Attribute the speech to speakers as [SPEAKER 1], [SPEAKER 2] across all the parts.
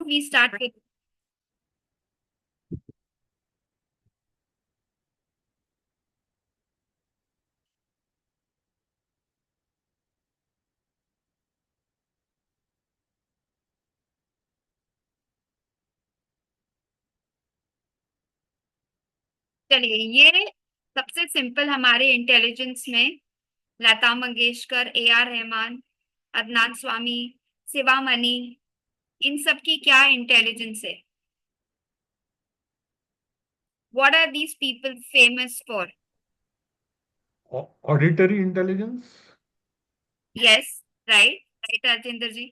[SPEAKER 1] we start with चलिए ये सबसे सिंपल हमारे इंटेलिजेंस में लता मंगेशकर, ए आर रहमान, अदनान स्वामी, शिवा मनी, इन सब की क्या इंटेलिजेंस है? What are these people famous for?
[SPEAKER 2] Auditory intelligence.
[SPEAKER 1] Yes, right right Rajendra ji.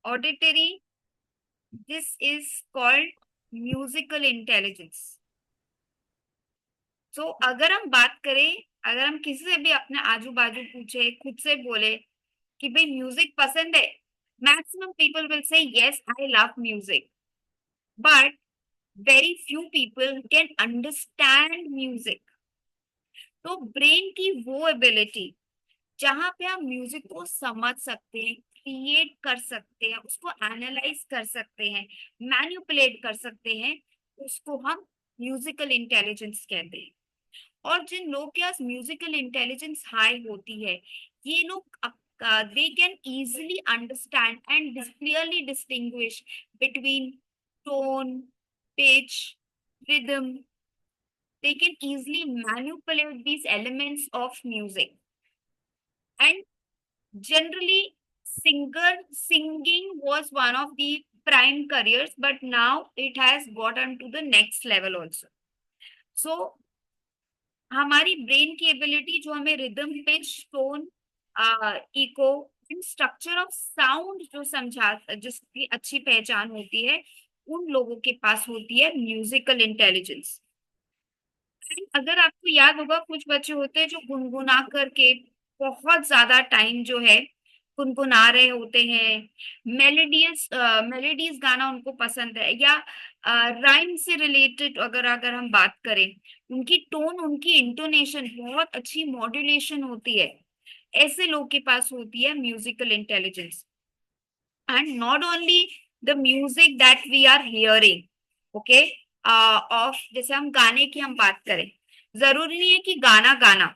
[SPEAKER 1] Auditory, this is called musical intelligence. तो अगर हम बात करें, अगर हम किसी से भी अपने आजू बाजू पूछे, खुद से बोले कि भाई म्यूजिक पसंद है, maximum people will say yes I love music, but very few people can understand music. तो ब्रेन की वो एबिलिटी जहां पे हम म्यूजिक को समझ सकते हैं, क्रिएट कर सकते हैं, उसको एनालाइज कर सकते हैं, मैनिपुलेट कर सकते हैं, उसको हम म्यूजिकल इंटेलिजेंस कहते हैं। और जिन लोग के पास म्यूजिकल इंटेलिजेंस हाई होती है, ये लोग they can easily understand and clearly distinguish between tone, pitch, rhythm. They can easily manipulate these elements of music. And generally, singing was one of the prime careers, but now it has gotten to the next level also. So हमारी brain की ability जो हमें rhythm, pitch, tone, echo, structure of sound जो समझा, जिसकी अच्छी पहचान होती है, उन लोगों के पास होती है म्यूजिकल इंटेलिजेंस। अगर आपको याद होगा, कुछ बच्चे होते हैं जो गुनगुना करके बहुत ज्यादा टाइम जो है गुनगुना रहे होते हैं, मेलेडियस गाना उनको पसंद है, या राइम से रिलेटेड अगर अगर हम बात करें, उनकी टोन, उनकी इंटोनेशन बहुत अच्छी मॉड्यूलेशन होती है, ऐसे लोग के पास होती है musical intelligence. And not only the music that we are hearing, okay, of जैसे हम गाने की हम बात करें, जरूरी नहीं है कि गाना गाना,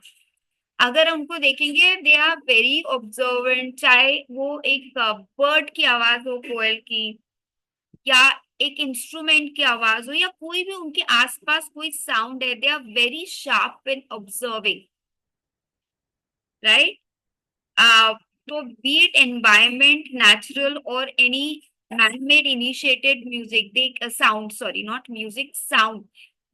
[SPEAKER 1] अगर उनको देखेंगे दे आर वेरी ऑब्जर्वेंट, चाहे वो एक बर्ड की आवाज हो, कोयल की, या एक इंस्ट्रूमेंट की आवाज हो, या कोई भी उनके आसपास कोई साउंड है, they are very sharp in observing, right? तो बी इट एनवायरमेंट, नेचुरल और any man made initiated music, they sound, sorry not music, sound,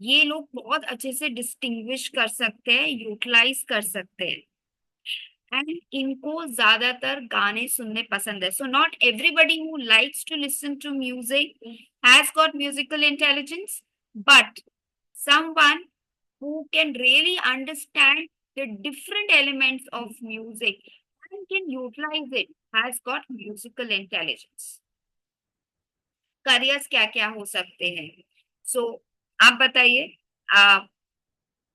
[SPEAKER 1] ये लोग बहुत अच्छे से डिस्टिंग्विश कर सकते हैं, यूटिलाइज कर सकते हैं। एंड इनको ज्यादातर गाने सुनने पसंद है। So not everybody who likes to listen to music has got musical intelligence, but someone who can really understand the different elements of music and can utilize it has got musical intelligence. Careers क्या क्या हो सकते हैं? सो आप बताइए,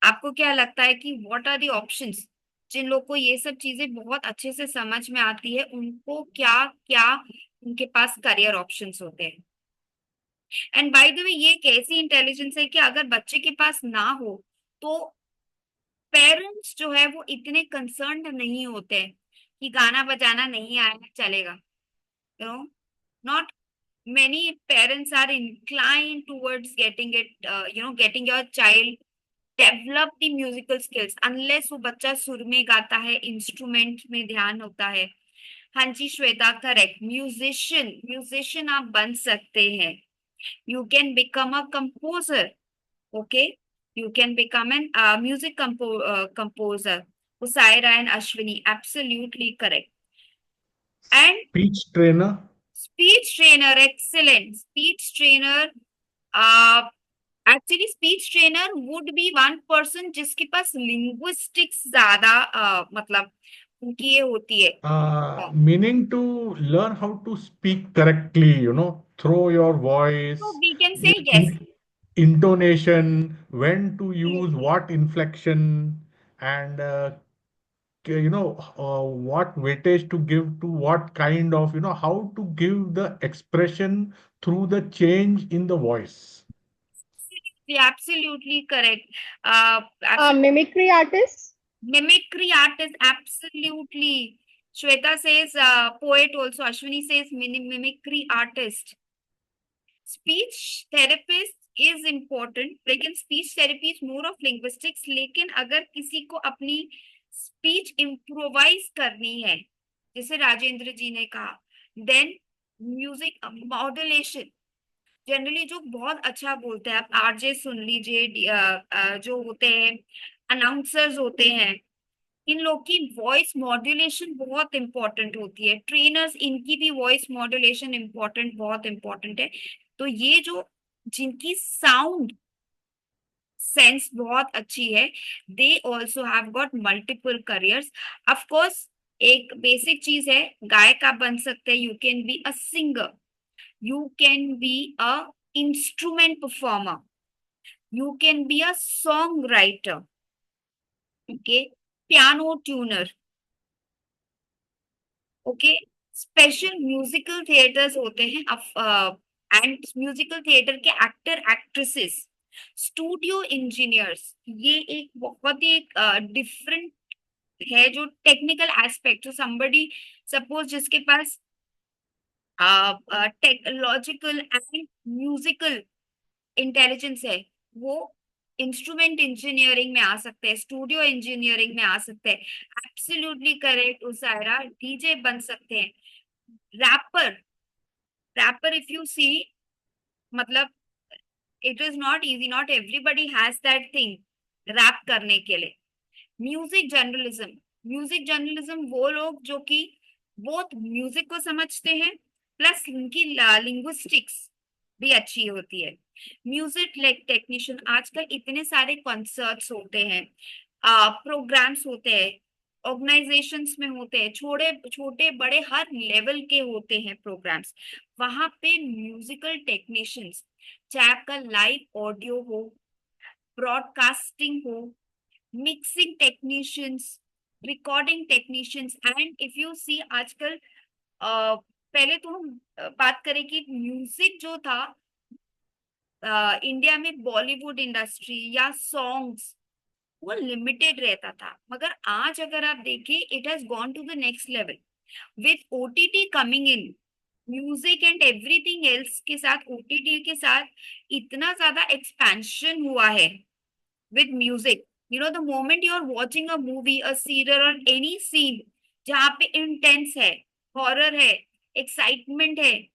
[SPEAKER 1] आपको क्या लगता है कि व्हाट आर द ऑप्शंस? जिन लोग को ये सब चीजें बहुत अच्छे से समझ में आती है, उनको क्या क्या उनके पास करियर ऑप्शंस होते हैं? एंड बाय द वे, ये एक ऐसी इंटेलिजेंस है कि अगर बच्चे के पास ना हो तो पेरेंट्स जो है वो इतने कंसर्न्ड नहीं होते हैं कि गाना बजाना नहीं आया चलेगा, you know, not many parents are inclined towards getting it, getting your child develop the musical skills unless वो बच्चा सुर में गाता है, इंस्ट्रूमेंट में ध्यान होता है। हाँ जी श्वेता, करेक्ट, म्यूजिशियन, म्यूजिशियन आप बन सकते हैं, you can become a composer, okay, you can become an music composer. Usaira and Ashwini, absolutely correct. And
[SPEAKER 2] Speech trainer.
[SPEAKER 1] speech trainer, excellent. Speech trainer, uh, actually speech trainer would be one person जिसके पास linguistics ज्यादा मतलब उनकी ये होती है।
[SPEAKER 2] Meaning to learn how to speak correctly, through your
[SPEAKER 1] So
[SPEAKER 2] voice,
[SPEAKER 1] we can say yes.
[SPEAKER 2] intonation, when to use what inflection, and what weightage to give to what kind of, how to give the expression through the change in the voice.
[SPEAKER 1] Absolutely correct. Absolutely.
[SPEAKER 3] Mimicry artists.
[SPEAKER 1] Mimicry artist, absolutely. Shweta says poet also. Ashwini says mimicry artist. Speech therapist is important, लेकिन speech therapy is more of linguistics. लेकिन अगर किसी को अपनी speech improvise करनी है, जैसे राजेंद्र जी ने कहा, then music modulation, जनरली जो बहुत अच्छा बोलते हैं, आप आरजे सुन लीजिए, जो होते हैं अनाउंसर्स होते हैं, इन लोग की वॉइस मॉड्यूलेशन बहुत इंपॉर्टेंट होती है, ट्रेनर्स इनकी भी वॉइस मॉड्यूलेशन इंपॉर्टेंट, बहुत इंपॉर्टेंट है। तो ये जो जिनकी साउंड सेंस बहुत अच्छी है, they also have got multiple careers. Of course एक बेसिक चीज है, गायक आप बन सकते हैं, you can be a singer, you can be a instrument performer, you can be a songwriter, okay, piano tuner, okay, special musical theatres होते हैं, एंड म्यूजिकल थिएटर के एक्टर एक्ट्रेसेस, स्टूडियो इंजीनियर्स, ये एक बहुत ही एक डिफरेंट है जो technical aspect. तो somebody सपोज जिसके पास टेक्नोलॉजिकल एंड म्यूजिकल इंटेलिजेंस है, वो इंस्ट्रूमेंट इंजीनियरिंग में आ सकते हैं, स्टूडियो इंजीनियरिंग में आ सकते हैं। एब्सोल्युटली करेक्ट उसायरा, डीजे बन सकते हैं, rapper, rapper if you see, मतलब it is not easy, not everybody has that thing rap करने के लिए। म्यूजिक जर्नलिज्म, म्यूजिक जर्नलिज्म वो लोग जो कि बहुत म्यूजिक को समझते हैं, प्लस उनकी लिंग्विस्टिक्स भी अच्छी होती है। म्यूजिक टेक्नीशियन, आजकल इतने सारे कॉन्सर्ट्स होते हैं, प्रोग्राम्स होते हैं, ऑर्गेनाइजेशंस में होते हैं, छोटे छोटे बड़े हर लेवल के होते हैं प्रोग्राम्स, वहां पे म्यूजिकल टेक्नीशियंस, चाहे आपका लाइव ऑडियो हो, ब्रॉडकास्टिंग हो, mixing technicians, recording technicians, and if you see आजकल पहले तो हम बात करें कि म्यूजिक जो था इंडिया में, बॉलीवुड इंडस्ट्री या सॉन्ग्स, वो लिमिटेड रहता था, मगर आज अगर आप देखें it has gone to the next level with OTT coming in, music and everything else के साथ, ओटीटी के साथ इतना ज्यादा एक्सपेंशन हुआ है with music. You know, the moment you are watching a movie, a serial or any scene जहाँ पे intense है, horror है, excitement है,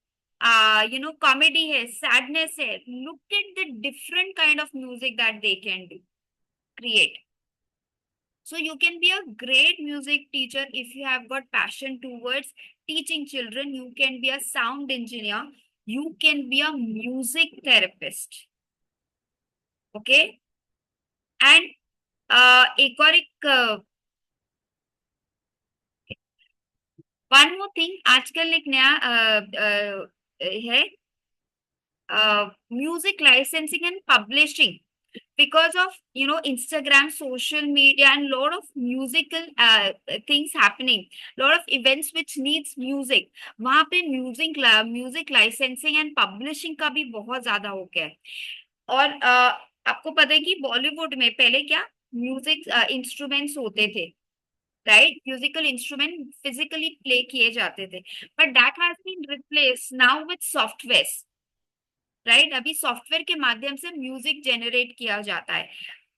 [SPEAKER 1] comedy है, sadness है, look at the different kind of music that they can do, create. So you can be a great music teacher if you have got passion towards teaching children. You can be a sound engineer. You can be a music therapist. Okay? And एक और एक one more thing, आजकल एक नया है, music licensing and publishing, because of Instagram, social media, and lot of musical things happening, lot of events which needs music, वहां पे music licensing and publishing का भी बहुत ज्यादा हो गया है। और आपको पता है कि बॉलीवुड में पहले क्या म्यूजिक इंस्ट्रूमेंट्स होते थे, right, musical instrument physically play किए जाते थे, but that has been replace now with software, right. अभी सॉफ्टवेयर के माध्यम से म्यूजिक जनरेट किया जाता है,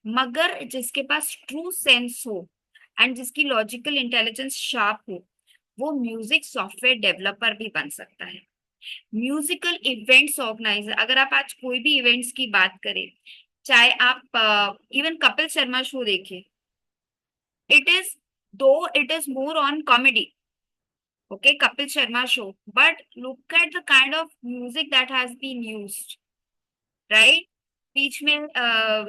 [SPEAKER 1] मगर जिसके पास ट्रू सेंस हो एंड जिसकी लॉजिकल इंटेलिजेंस शार्प हो, वो म्यूजिक सॉफ्टवेयर डेवलपर भी बन सकता है। म्यूजिकल इवेंट्स ऑर्गेनाइजर, अगर आप आज कोई भी इवेंट्स की बात करें, चाहे आप इवन कपिल शर्मा शो देखिए, it is more on comedy, okay, Kapil Sharma show, but look at the kind of music that has been used, right? बीच में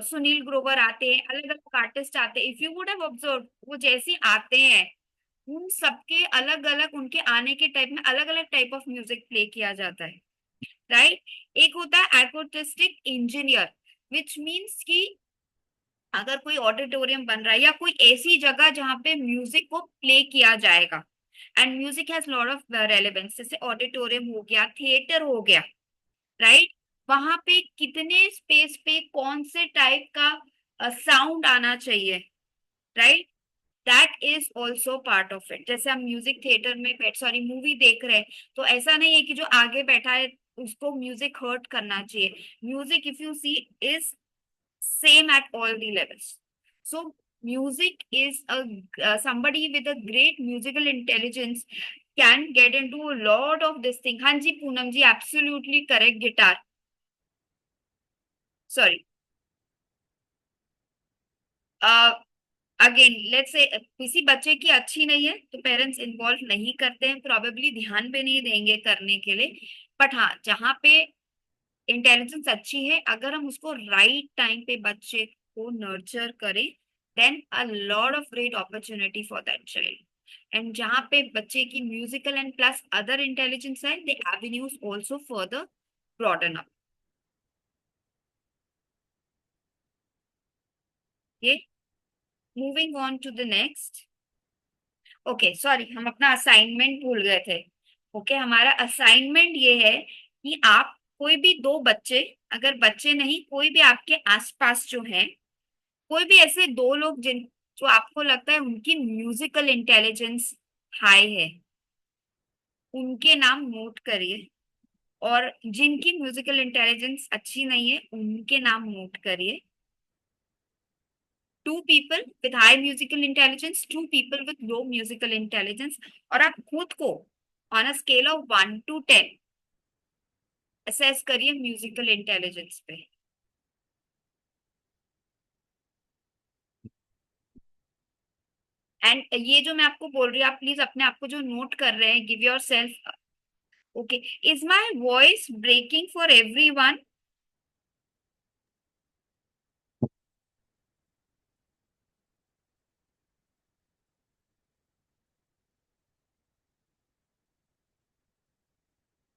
[SPEAKER 1] सुनील ग्रोवर आते हैं, अलग अलग आर्टिस्ट आते हैं, if you would have observe, वो जैसे आते हैं उन सबके अलग अलग, उनके आने के टाइप में अलग अलग टाइप ऑफ म्यूजिक प्ले किया जाता है, राइट। एक होता है एकोस्टिक इंजीनियर, विच मीन्स कि अगर कोई ऑडिटोरियम बन रहा है या कोई ऐसी जगह जहाँ पे म्यूजिक को प्ले किया जाएगा, and music has lot of relevance, जैसे ऑडिटोरियम हो गया, थिएटर हो गया, राइट, वहां पे कितने स्पेस पे कौन से टाइप का साउंड आना चाहिए, right, that is also part of it. जैसे हम म्यूजिक थिएटर में बैठ सॉरी मूवी देख रहे हैं, तो ऐसा नहीं है कि जो आगे बैठा है उसको म्यूजिक हर्ट करना चाहिए। Music if you see is same at all the levels. So music is a somebody with a great musical intelligence can get into a lot of this thing. हाँ जी पूनम जी, absolutely correct, guitar, sorry, again let's say किसी बच्चे की अच्छी नहीं है तो parents involve नहीं करते हैं, प्रोबेबली ध्यान पे नहीं देंगे करने के लिए। बट हाँ, जहाँ पे इंटेलिजेंस अच्छी है, अगर हम उसको राइट टाइम पे बच्चे को नर्चर करें, then a lot of great opportunity for that child. And जहाँ पे बच्चे की musical and plus other intelligence है, the avenues also further broaden up. ये moving on to the next. Okay sorry, हम अपना असाइनमेंट भूल गए थे। ओके हमारा असाइनमेंट ये है कि आप कोई भी दो बच्चे, अगर बच्चे नहीं कोई भी आपके आसपास जो है, कोई भी ऐसे दो लोग जिन जो आपको लगता है उनकी म्यूजिकल इंटेलिजेंस हाई है, उनके नाम नोट करिए। और जिनकी म्यूजिकल इंटेलिजेंस अच्छी नहीं है उनके नाम नोट करिए। Two people with high musical intelligence, two people with low musical intelligence. और आप खुद को on a scale of 1 to 10 assess करिए म्यूजिकल इंटेलिजेंस पे। एंड ये जो मैं आपको बोल रही हूँ, आप प्लीज अपने आप को जो नोट कर रहे हैं, give your self, okay, is my voice breaking for everyone?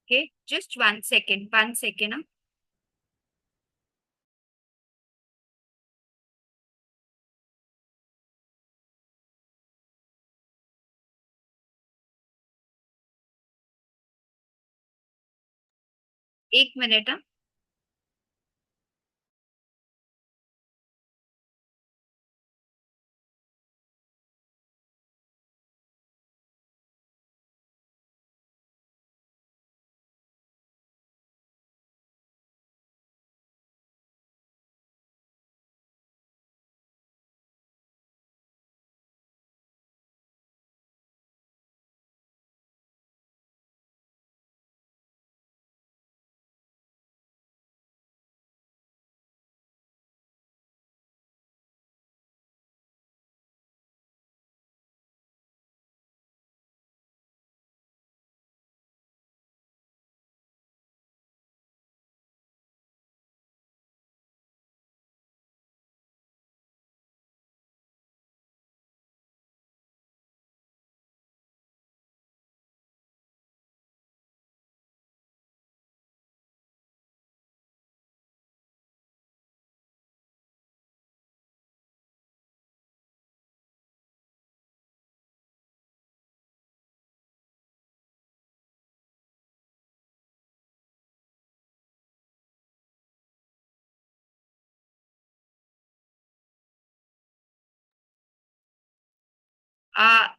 [SPEAKER 1] Okay, just 1 second, 1 second, हाँ? एक मिनट, हाँ?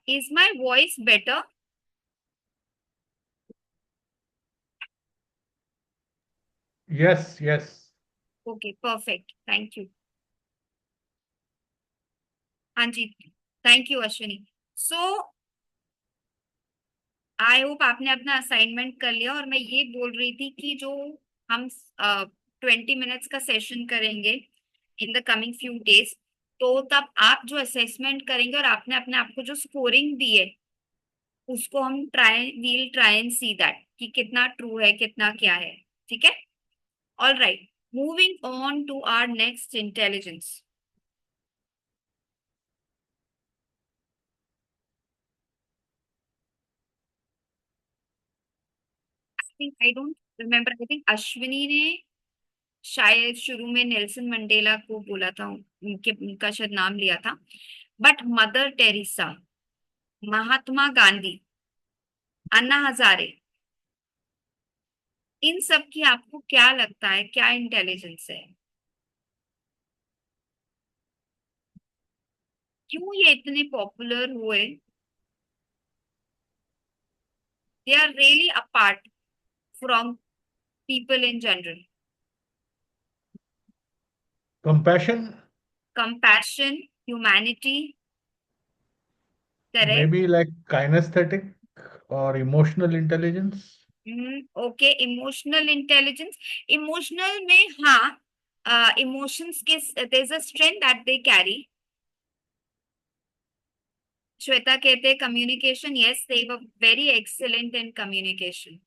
[SPEAKER 1] Is my voice better?
[SPEAKER 2] Yes, yes.
[SPEAKER 1] Okay, perfect. Thank you. हाँ जी, thank you Ashwini. So I hope आपने अपना असाइनमेंट कर लिया। और मैं ये बोल रही थी कि जो हम 20 मिनट्स का सेशन करेंगे in the coming few days, तो तब आप जो असेसमेंट करेंगे और आपने अपने आप को जो स्कोरिंग दी है, उसको हम ट्राई एंड सी दैट कि कितना ट्रू है कितना क्या है। ठीक है, all right, moving on to our next intelligence. I think I don't remember, I think Ashwini ने शायद शुरू में नेल्सन मंडेला को बोला था, उनका शायद नाम लिया था, but mother Teresa, Mahatma Gandhi, Anna Hazare, इन सब की आपको क्या लगता है, क्या इंटेलिजेंस है? क्यों ये इतने पॉपुलर हुए? They are really apart from people in general.
[SPEAKER 2] Compassion,
[SPEAKER 1] compassion, humanity. Correct.
[SPEAKER 2] maybe like kinesthetic or emotional intelligence.
[SPEAKER 1] Okay, emotional intelligence. Emotional में हाँ, इमोशंस के there is a strength that they carry. Shweta कहते हैं communication, yes they were very excellent in communication.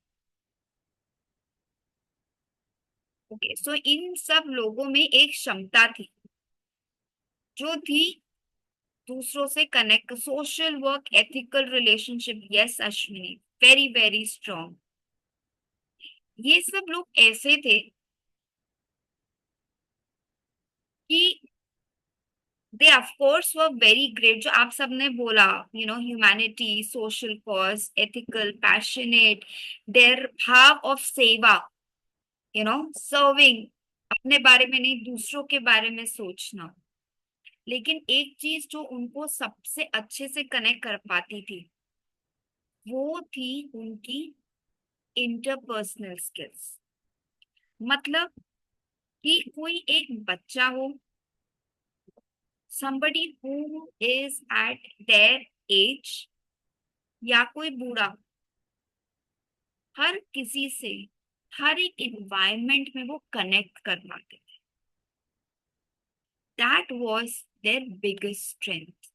[SPEAKER 1] Okay, so इन सब लोगों में एक क्षमता थी, जो थी दूसरों से connect, social work, ethical relationship. Yes Ashwini, very very strong. ये सब लोग ऐसे थे कि they of course were very great, जो आप सबने बोला, humanity, social cause, ethical, passionate, their bhav of seva, serving, अपने बारे में नहीं दूसरों के बारे में सोचना. लेकिन एक चीज जो उनको सबसे अच्छे से कनेक्ट कर पाती थी, वो थी उनकी इंटरपर्सनल स्किल्स. मतलब कि कोई एक बच्चा हो, somebody who is at their age, या कोई बूढ़ा, हर किसी से हर एक एनवायरनमेंट में वो कनेक्ट कर पाते थे. That was their biggest strength.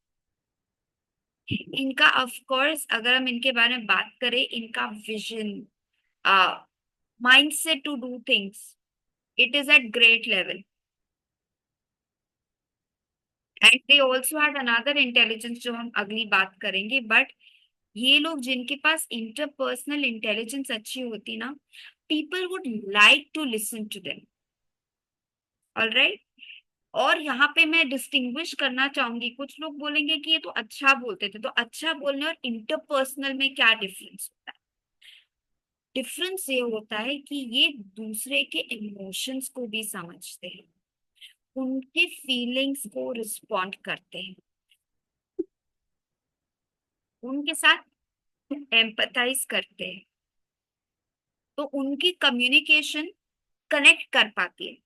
[SPEAKER 1] इनका ऑफ कोर्स अगर हम इनके बारे में बात करें, इनका vision, mindset to do things, it is at great level. And they also had another intelligence जो हम अगली बात करेंगे. बट ये लोग जिनके पास इंटरपर्सनल इंटेलिजेंस अच्छी होती ना, people would like to listen to them. Alright. और यहाँ पे मैं डिस्टिंग्विश करना चाहूंगी, कुछ लोग बोलेंगे कि ये तो अच्छा बोलते थे, तो अच्छा बोलने और इंटरपर्सनल में क्या डिफरेंस होता है? डिफरेंस ये होता है कि ये दूसरे के इमोशंस को भी समझते हैं, उनके फीलिंग्स को रिस्पॉन्ड करते हैं, उनके साथ एम्पथाइज करते हैं, तो उनकी कम्युनिकेशन कनेक्ट कर पाती है.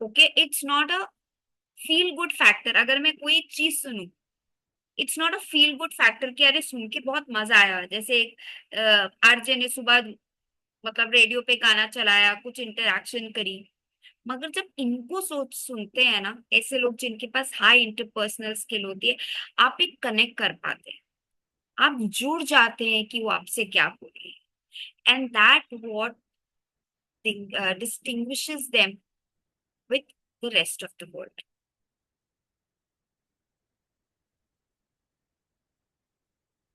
[SPEAKER 1] Okay, it's not a feel good factor. अगर मैं कोई चीज सुनूं, it's not a feel good factor कि अरे सुन के बहुत मजा आया, जैसे आरजे ने सुबह मतलब रेडियो पे गाना चलाया, कुछ इंटरेक्शन करी. मगर जब इनको सोच सुनते हैं ना, ऐसे लोग जिनके पास हाई इंटरपर्सनल स्किल होती है, आप एक कनेक्ट कर पाते हैं, आप जुड़ जाते हैं कि वो आपसे क्या बोल रहे हैं. And that what distinguishes them with the rest of the world.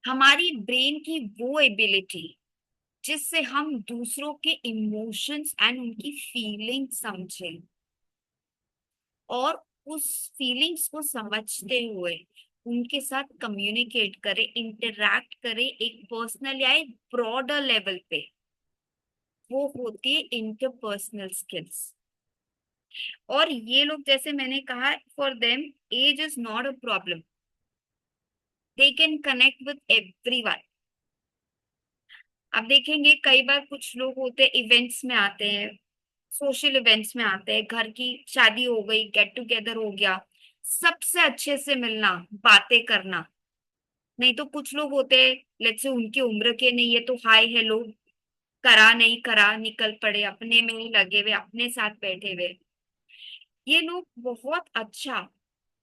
[SPEAKER 1] हमारी ब्रेन की वो एबिलिटी जिससे हम दूसरों के इमोशंस एंड उनकी फीलिंग समझें, और उस फीलिंग्स को समझते हुए उनके साथ कम्युनिकेट करें, इंटरैक्ट करें एक पर्सनल या एक ब्रॉडर लेवल पे, वो होती है इंटरपर्सनल स्किल्स. और ये लोग, जैसे मैंने कहा, for them age is not a problem. They can connect with everyone. अब देखेंगे कई बार कुछ लोग होते हैं इवेंट्स में आते हैं, सोशल इवेंट्स में आते हैं, घर की शादी हो गई, गेट टुगेदर हो गया, सबसे अच्छे से मिलना, बातें करना. नहीं तो कुछ लोग होते हैं, लेट्स से उनकी उम्र के नहीं है, तो हाय हेलो करा नहीं करा, निकल पड़े, अपने में ही लगे हुए, अपने साथ बैठे हुए. ये लोग बहुत अच्छा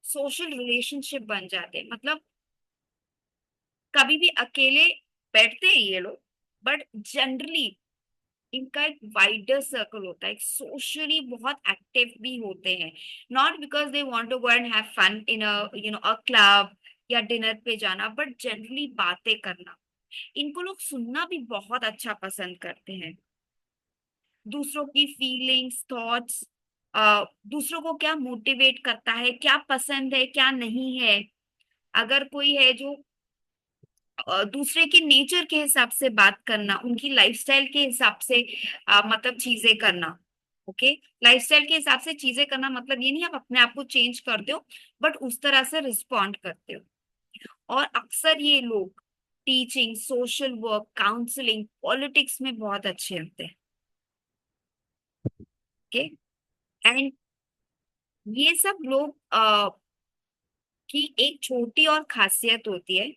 [SPEAKER 1] सोशल रिलेशनशिप बन जाते हैं. मतलब कभी भी अकेले बैठते हैं ये लोग, बट जनरली इनका एक वाइडर सर्कल होता है, सोशली बहुत एक्टिव भी होते हैं. Not because they want to go and have fun in a club या डिनर पे जाना, बट जनरली बातें करना. इनको लोग सुनना भी बहुत अच्छा पसंद करते हैं, दूसरों की फीलिंग्स, थॉट्स दूसरों को क्या मोटिवेट करता है, क्या पसंद है क्या नहीं है। अगर कोई है जो दूसरे के नेचर के हिसाब से बात करना, उनकी लाइफस्टाइल के हिसाब से मतलब चीजें करना। ओके, लाइफस्टाइल के हिसाब से चीजें करना मतलब ये नहीं आप अपने आप को चेंज करते हो, बट उस तरह से रिस्पॉन्ड करते हो। और अक्सर ये लोग teaching, social work, counselling, politics में बहुत अच्छे होते हैं। ओके, एंड ये सब लोग की एक छोटी और खासियत होती है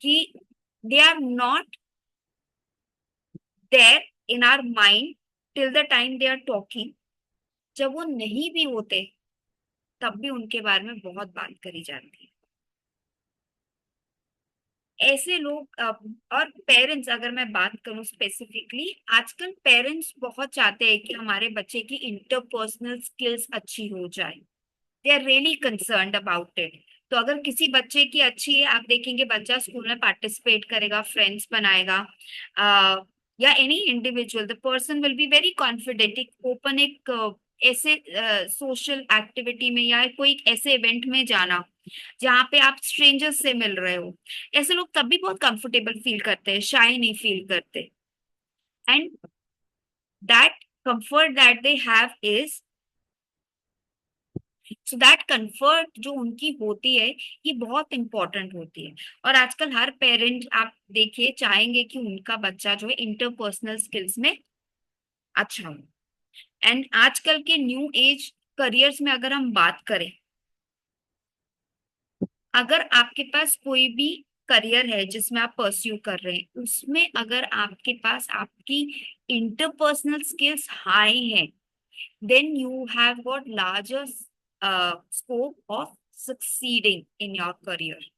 [SPEAKER 1] कि they are not there in our mind till the time they are talking. जब वो नहीं भी होते तब भी उनके बारे में बहुत बात करी जाती है। ऐसे लोग और पेरेंट्स, अगर मैं बात करूं स्पेसिफिकली, आजकल पेरेंट्स बहुत चाहते हैं कि हमारे बच्चे की इंटरपर्सनल स्किल्स अच्छी हो जाए। They are really concerned about it. तो अगर किसी बच्चे की अच्छी है, आप देखेंगे बच्चा स्कूल में पार्टिसिपेट करेगा, फ्रेंड्स बनाएगा, आ, या any individual, the person will be very confident, एक ओपन, एक ऐसे सोशल एक्टिविटी में या कोई एक ऐसे इवेंट में जाना जहाँ पे आप स्ट्रेंजर्स से मिल रहे हो। ऐसे लोग तब भी बहुत कंफर्टेबल फील करते हैं, शाई नहीं फील करते। And that comfort that they have is, so that comfort जो उनकी होती है, ये बहुत इंपॉर्टेंट होती है। और आजकल हर पेरेंट आप देखिए चाहेंगे कि उनका बच्चा जो है इंटरपर्सनल स्किल्स में अच्छा हो। एंड आजकल के न्यू एज करियर्स में अगर हम बात करें, अगर आपके पास कोई भी करियर है जिसमें आप परस्यू कर रहे हैं, उसमें अगर आपके पास आपकी इंटरपर्सनल स्किल्स हाई है, then you have got larger scope of succeeding in your career.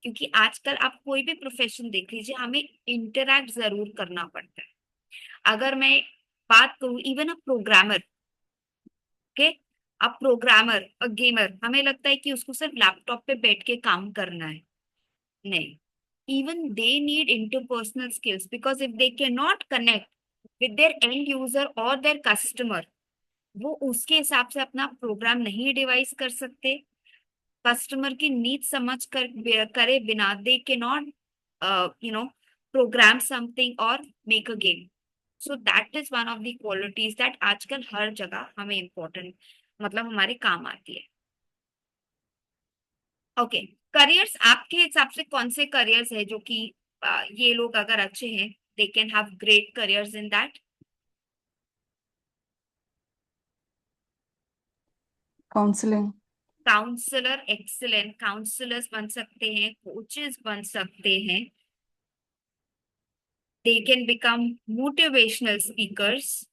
[SPEAKER 1] क्योंकि आजकल आप कोई भी प्रोफेशन देख लीजिए, हमें इंटरैक्ट जरूर करना पड़ता है। अगर मैं बात करूं, इवन अ प्रोग्रामर, ओके, अब प्रोग्रामर और गेमर, हमें लगता है कि उसको सिर्फ लैपटॉप पे बैठ के काम करना है। नहीं, even they need interpersonal skills, because if they cannot connect with their end user or their customer, वो उसके हिसाब से अपना प्रोग्राम नहीं डिवाइस कर सकते। कस्टमर की नीड समझ कर करे बिना दे के नॉट प्रोग्राम समथिंग और make a game. So that is one of the qualities that आजकल हर जगह हमें इम्पोर्टेंट, मतलब हमारे काम आती है। ओके, करियर्स आपके हिसाब से कौन से करियर्स है जो कि ये लोग अगर अच्छे हैं, they can have great careers in that?
[SPEAKER 3] Counselling.
[SPEAKER 1] Counsellor, excellent, counsellors बन सकते हैं, कोचेस बन सकते हैं, they can become motivational speakers,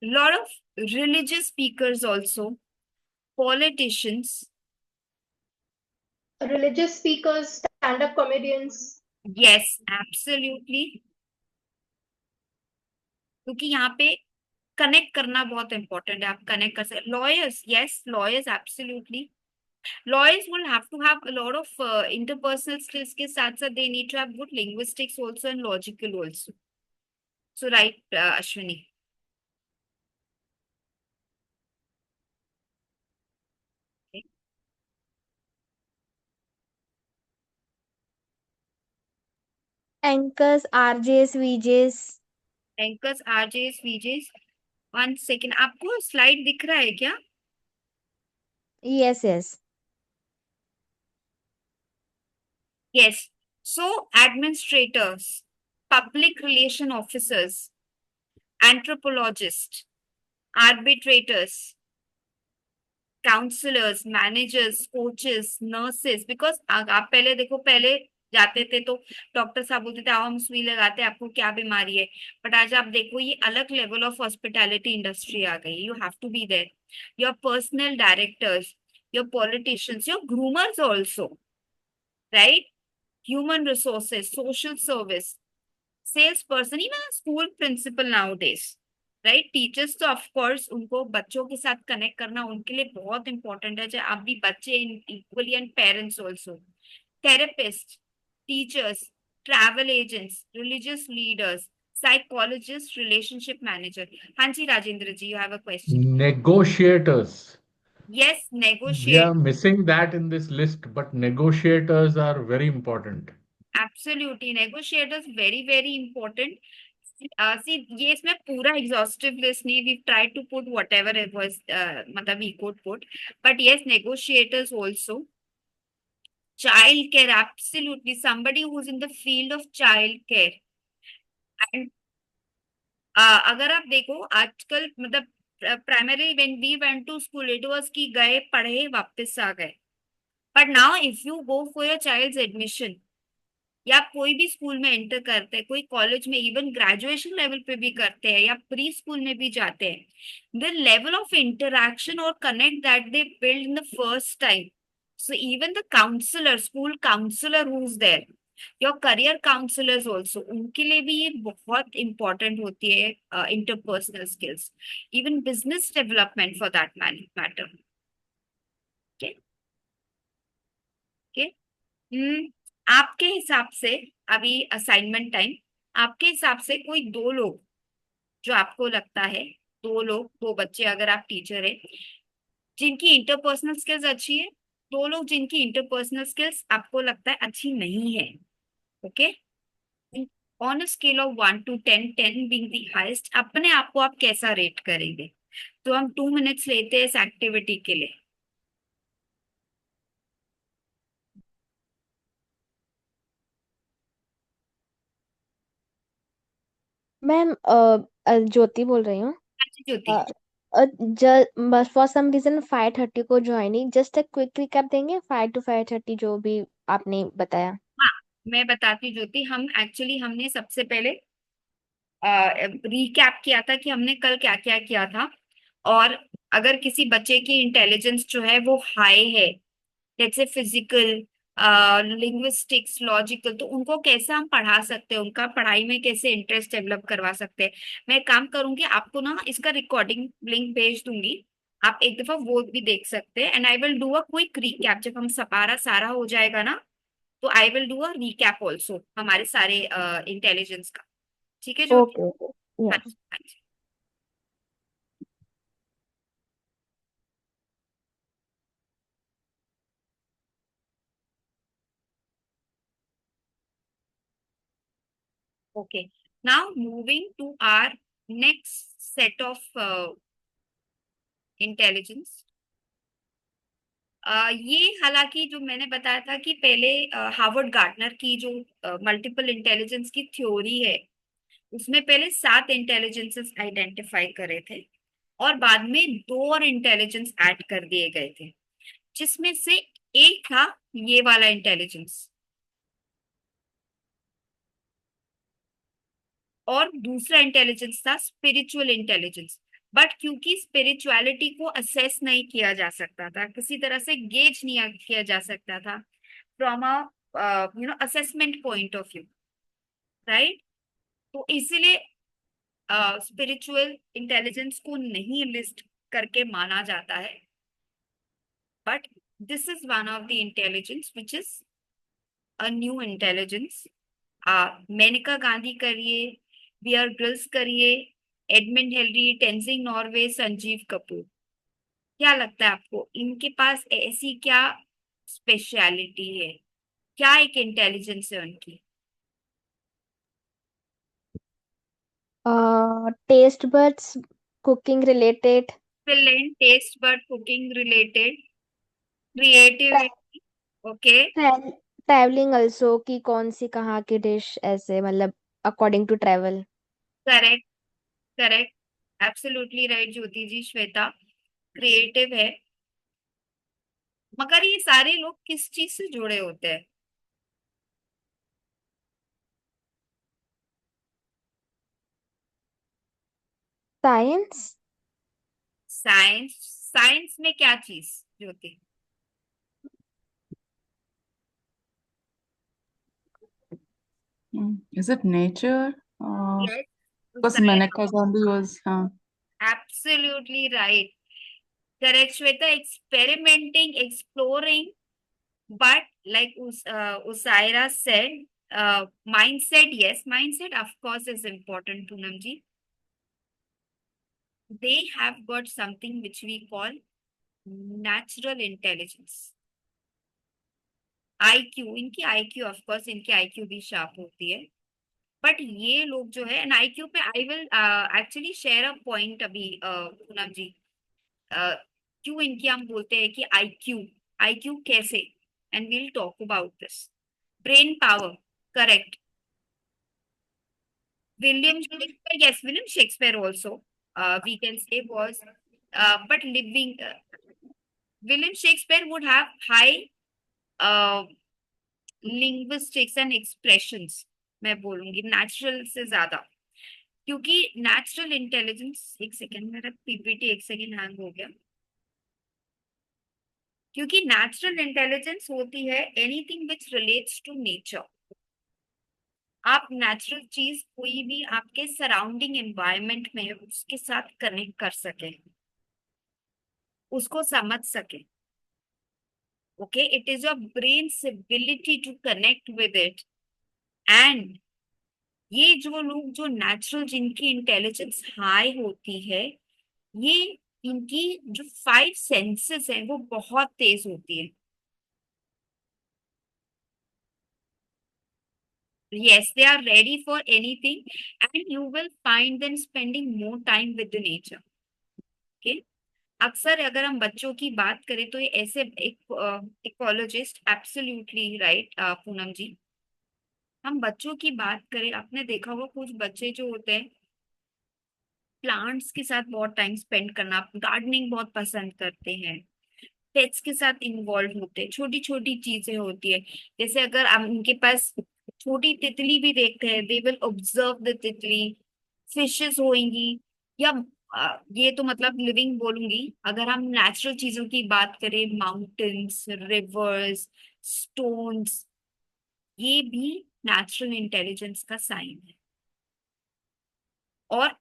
[SPEAKER 1] lot of religious speakers also, politicians.
[SPEAKER 4] Religious speakers, stand-up comedians.
[SPEAKER 1] Yes, absolutely, क्योंकि यहाँ पे कनेक्ट करना बहुत इंपॉर्टेंट है, आप कनेक्ट कर सकते। Lawyers, yes, lawyers absolutely. Lawyers will have to have a lot of interpersonal skills के साथ साथ they need to have good linguistics also and logical also. So right, Ashwini. Okay.
[SPEAKER 5] Anchors, RJs, VJs.
[SPEAKER 1] Anchors, RJs, VJs. One second, आपको slide दिख रहा है क्या?
[SPEAKER 5] Yes yes.
[SPEAKER 1] Yes. So administrators, public relation officers, anthropologists, arbitrators, counsellors, managers, coaches, nurses, because आप पहले देखो, पहले जाते थे तो डॉक्टर साहब बोलते थे आओ हम सुई लगाते हैं, आपको क्या बीमारी है। बट आज आप देखो ये अलग लेवल ऑफ हॉस्पिटैलिटी इंडस्ट्री आ गई, you have to be there. Your personal directors, your politicians, your groomers also, right? Human resources, social service, sales person, even school principal nowadays, right? Teachers तो of course उनको बच्चों के साथ connect करना उनके लिए बहुत इंपॉर्टेंट है, चाहे आप भी बच्चे equally, and parents also. Therapist, teachers, travel agents, religious leaders, psychologist, relationship manager. हाँ जी राजेंद्र जी, you have a question.
[SPEAKER 2] Negotiators.
[SPEAKER 1] Yes,
[SPEAKER 2] We
[SPEAKER 1] negotiate.
[SPEAKER 2] are missing that in this list, but negotiators are very important.
[SPEAKER 1] Absolutely, negotiators very important. See, ये इसमें पूरा exhaustive list नहीं. We've tried to put whatever it was, मतलब we could put. But yes, negotiators also. Child care, absolutely. Somebody who's in the field of child care. And अगर आप देखो आजकल, मतलब primary when we went to school it was कि गए पढ़े वापस आ गए. But now if you go for your child's admission, या कोई भी स्कूल में एंटर करते हैं, कोई कॉलेज में, इवन ग्रेजुएशन लेवल पे भी करते हैं या प्री स्कूल में भी जाते हैं, द लेवल ऑफ इंटरेक्शन और connect that they build in the first time. So even the counsellor, school counsellor who is there, your career counsellors also, उनके लिए भी ये बहुत इंपॉर्टेंट होती है. Interpersonal skills, even business development for that matter. Okay okay. आपके हिसाब से, अभी असाइनमेंट टाइम, आपके हिसाब से कोई दो लोग जो आपको लगता है, दो लोग, दो बच्चे, अगर आप टीचर है, जिनकी इंटरपर्सनल स्किल्स अच्छी है, दो लोग जिनकी इंटरपर्सनल स्किल्स आपको लगता है अच्छी नहीं है. Okay. On a scale of 1 to 10, 10 being the highest, अपने आप को आप कैसा रेट करेंगे? तो हम 2 मिनट्स लेते हैं इस एक्टिविटी के लिए.
[SPEAKER 5] मैम ज्योति बोल रही हूँ.
[SPEAKER 1] अच्छा ज्योति.
[SPEAKER 5] बस फॉर सम रीजन 5:30 को joining, just a quick recap देंगे 5 to 5:30 जो भी आपने बताया.
[SPEAKER 1] हाँ, मैं बताती हूँ ज्योति. हमने सबसे पहले रिकैप किया था कि हमने कल क्या क्या किया था. और अगर किसी बच्चे की इंटेलिजेंस जो है वो हाई है, जैसे फिजिकल, लिंग्विस्टिक्स, लॉजिकल, तो उनको कैसे हम पढ़ा सकते हैं, उनका पढ़ाई में कैसे इंटरेस्ट डेवलप करवा सकते हैं. मैं एक काम करूंगी, आपको ना इसका रिकॉर्डिंग लिंक भेज दूंगी. आप एक दफा वो भी देख सकते हैं. And I will do a quick recap. जब हम सपारा सारा हो जाएगा ना, तो I will do a recap also हमारे सारे इंटेलिजेंस का. ठीक है ज्योति?
[SPEAKER 5] Okay okay.
[SPEAKER 1] हाँ
[SPEAKER 5] यस.
[SPEAKER 1] जी, हाँ जी. Okay. Now moving to our next set of intelligence. ये हालांकि जो मैंने बताया था कि पहले हार्वर्ड गार्टनर की जो मल्टीपल इंटेलिजेंस की थ्योरी है, उसमें पहले 7 इंटेलिजेंसेस आइडेंटिफाई करे थे और बाद में 2 और इंटेलिजेंस ऐड कर दिए गए थे, जिसमें से एक था ये वाला इंटेलिजेंस और दूसरा इंटेलिजेंस था स्पिरिचुअल इंटेलिजेंस. बट क्योंकि स्पिरिचुअलिटी को असेस नहीं किया जा सकता था, किसी तरह से गेज नहीं किया जा सकता था from a assessment point of view, right? तो इसीलिए स्पिरिचुअल इंटेलिजेंस को नहीं लिस्ट करके माना जाता है. But this is one of the intelligence which is a new intelligence. Menaka Gandhi करिए, बियर ग्रिल्स करिए, एडमंड हेनरी, टेंजिंग नॉर्वे, संजीव कपूर. क्या लगता है आपको, इनके पास ऐसी क्या स्पेशलिटी है, क्या एक इंटेलिजेंस है उनकी?
[SPEAKER 5] Taste buds, cooking related,
[SPEAKER 1] excellent. Taste but cooking related, creativity. Okay.
[SPEAKER 5] Travelling also कि कौन सी कहाँ की डिश ऐसे, मतलब according to travel.
[SPEAKER 1] Correct correct. Absolutely right Jyoti ji. Shweta creative है. मगर ये सारे लोग किस चीज से जुड़े होते हैं?
[SPEAKER 5] साइंस.
[SPEAKER 1] साइंस. साइंस में क्या चीज ज्योति?
[SPEAKER 3] Is it nature?
[SPEAKER 1] Yes.
[SPEAKER 3] Because Maneka Gandhi was,
[SPEAKER 1] Absolutely right. Correct, Shweta. Experimenting, exploring, but like Usaira said, mindset, yes, mindset of course is important, Poonam ji. They have got something which we call natural intelligence. IQ, इनकी IQ of course इनकी IQ भी sharp होती है, but ये लोग जो है, and IQ पे I will actually share a point अभी पूनम जी, क्यों इनकी हम बोलते हैं कि IQ कैसे, and we'll talk about this. Brain power, correct. William Shakespeare, yes, William Shakespeare also, we can say was, but living, William Shakespeare would have high linguistics and expressions, मैं बोलूंगी नेचुरल से ज्यादा, क्योंकि नेचुरल इंटेलिजेंस, एक second मेरा PPT एक second hang हो गया, क्योंकि नेचुरल इंटेलिजेंस होती है anything which relates to nature. आप नेचुरल चीज कोई भी आपके सराउंडिंग एनवायरनमेंट में उसके साथ कनेक्ट कर सके, उसको समझ सके. Okay, it is your brain's ability to connect with it. And ये जो लोग जो नेचुरल जिनकी इंटेलिजेंस हाई होती है, ये इनकी जो 5 सेंसेस है वो बहुत तेज होती है. Yes, they are ready for anything, and you will find them spending more time with the nature. Okay. अक्सर अगर हम बच्चों की बात करें तो ये ऐसे इकोलॉजिस्ट, एब्सोल्युटली राइट पूनम जी, हम बच्चों की बात करें, आपने देखा होगा कुछ बच्चे जो होते हैं प्लांट्स के साथ बहुत टाइम स्पेंड करना, गार्डनिंग बहुत पसंद करते हैं, पेट्स के साथ इन्वॉल्व होते हैं, छोटी छोटी चीजें होती है. जैसे अगर हम उनके पास छोटी तितली भी देखते हैं, दे विल ऑब्जर्व द तितली. फिशेस होंगी, या ये तो मतलब लिविंग बोलूंगी. अगर हम नेचुरल चीजों की बात करें, माउंटेन्स, रिवर्स, स्टोन्स, ये भी नेचुरल इंटेलिजेंस का साइन है. और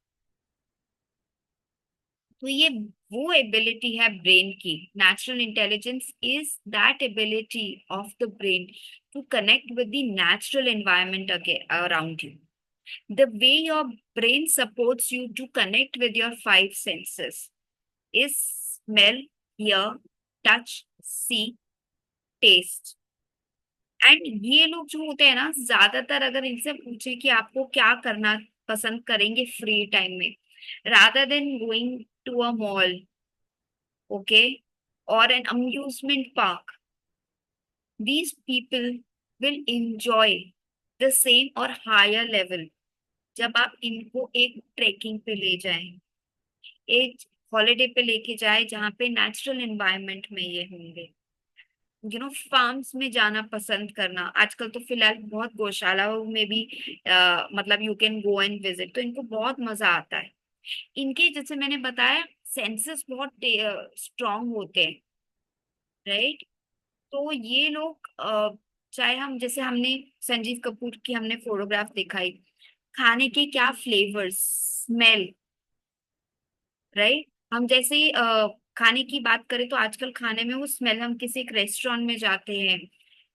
[SPEAKER 1] तो ये वो एबिलिटी है ब्रेन की. Natural intelligence is that ability of the brain to connect with the natural environment around you. The way your brain supports you to connect with your 5 senses is smell, hear, touch, see, taste. And ये लोग जो होते हैं ना, ज्यादातर अगर इनसे पूछे कि आपको क्या करना पसंद करेंगे फ्री टाइम में, rather than going to a mall, okay, or an amusement park, these people will enjoy the same or higher level जब आप इनको एक ट्रेकिंग पे ले जाएं, एक हॉलिडे पे लेके जाए जहाँ पे नेचुरल एनवायरनमेंट में ये होंगे. फार्म्स में जाना पसंद करना. आजकल तो फिलहाल बहुत गौशालाओं में भी मतलब you can go and visit, तो इनको बहुत मजा आता है. इनके जैसे मैंने बताया सेंसेस बहुत स्ट्रांग होते हैं, राइट. तो ये लोग चाहे हम, जैसे हमने संजीव कपूर की हमने फोटोग्राफ दिखाई, खाने के क्या फ्लेवर्स, स्मेल, राइट. हम जैसे ही खाने की बात करें तो आजकल खाने में वो स्मेल, हम किसी एक रेस्टोरेंट में जाते हैं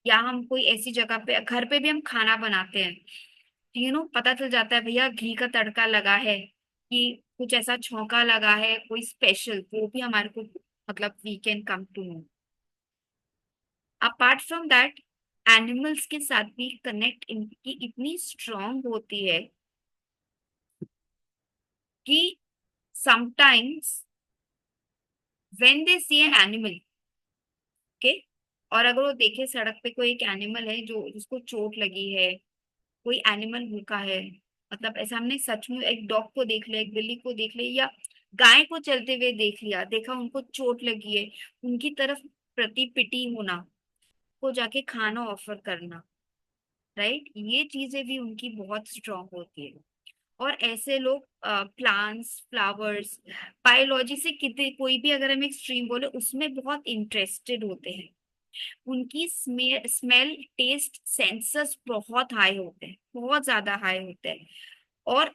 [SPEAKER 1] या हम कोई ऐसी जगह पे, घर पे भी हम खाना बनाते हैं, पता चल जाता है भैया घी का तड़का लगा है, कि कुछ ऐसा छौंका लगा है कोई स्पेशल, वो भी हमारे को मतलब we can come to know. Apart from that, animals के साथ भी कनेक्ट इनकी इतनी स्ट्रांग होती है कि sometimes when they see an animal, okay, और अगर वो देखे सड़क पे कोई एक एनिमल है जो जिसको चोट लगी है, कोई एनिमल भूखा है, मतलब ऐसा हमने सच में एक डॉग को देख लिया, एक बिल्ली को देख लिया, या गाय को चलते हुए देख लिया, देखा उनको चोट लगी है, उनकी तरफ प्रति पिटी होना, को जाके खाना ऑफर करना, राइट. ये चीजें भी उनकी बहुत स्ट्रांग होती है. और ऐसे लोग प्लांट्स, फ्लावर्स, बायोलॉजी से कितने कोई भी अगर हम एक स्ट्रीम बोले उसमें बहुत इंटरेस्टेड होते हैं. उनकी स्मेल टेस्ट सेंसर्स बहुत हाई होते हैं, बहुत ज्यादा हाई होते हैं. और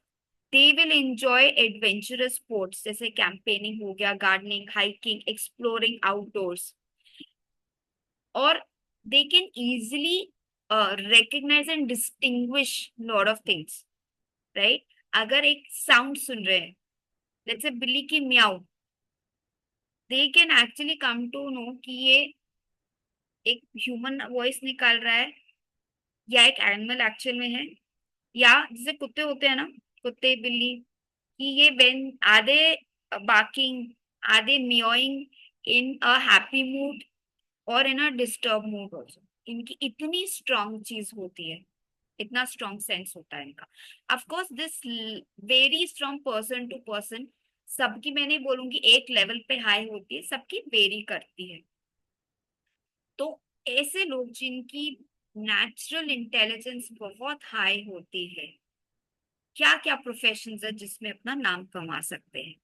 [SPEAKER 1] they will enjoy adventurous sports जैसे कैंपेनिंग हो गया, गार्डनिंग, हाइकिंग, एक्सप्लोरिंग आउटडोर्स. और they can easily recognize and distinguish lot of things, right? अगर एक साउंड सुन रहे हैं, let's say बिल्ली की म्याऊ, they can actually come to know कि ये एक ह्यूमन वॉइस निकाल रहा है या एक एनिमल एक्चुअल में है, या जैसे कुत्ते होते हैं ना, कुत्ते बिल्ली, कि ये when are they barking, are they meowing in a happy mood और in a disturb mood also. इनकी इतनी स्ट्रॉन्ग चीज होती है, इतना स्ट्रॉन्ग सेंस होता है इनका। Of course this very strong person to person, सबकी मैं नहीं बोलूंगी एक लेवल पे हाई होती है, सबकी वेरी करती है। तो ऐसे लोग जिनकी नेचुरल इंटेलिजेंस बहुत हाई होती है, क्या क्या प्रोफेशंस है जिसमें अपना नाम कमा सकते हैं?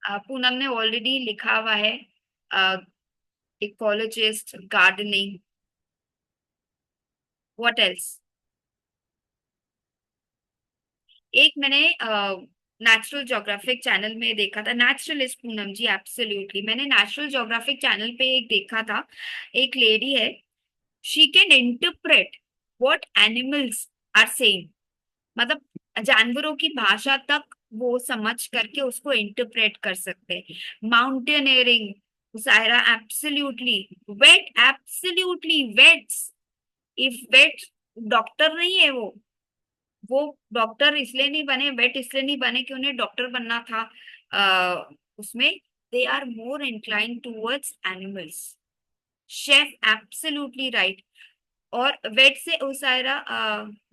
[SPEAKER 1] पूनम ने ऑलरेडी लिखा हुआ है, इकोलॉजिस्ट, गार्डनिंग, व्हाट एल्स? एक मैंने नेचुरल ज्योग्राफिक चैनल में देखा था, नेचुरलिस्ट पूनम जी, एब्सोल्युटली, मैंने नेचुरल ज्योग्राफिक चैनल पे एक देखा था, एक लेडी है, she can interpret what animals are saying, मतलब जानवरों की भाषा तक वो समझ करके उसको इंटरप्रेट कर सकते हैं। Mountaineering, Saira, absolutely, vet, absolutely, vets, if vet doctor नहीं है वो डॉक्टर इसलिए नहीं बने, वेट इसलिए नहीं बने कि उन्हें डॉक्टर बनना था, उसमें they are more incline towards animals. Chef, absolutely right. और वेट से उसायरा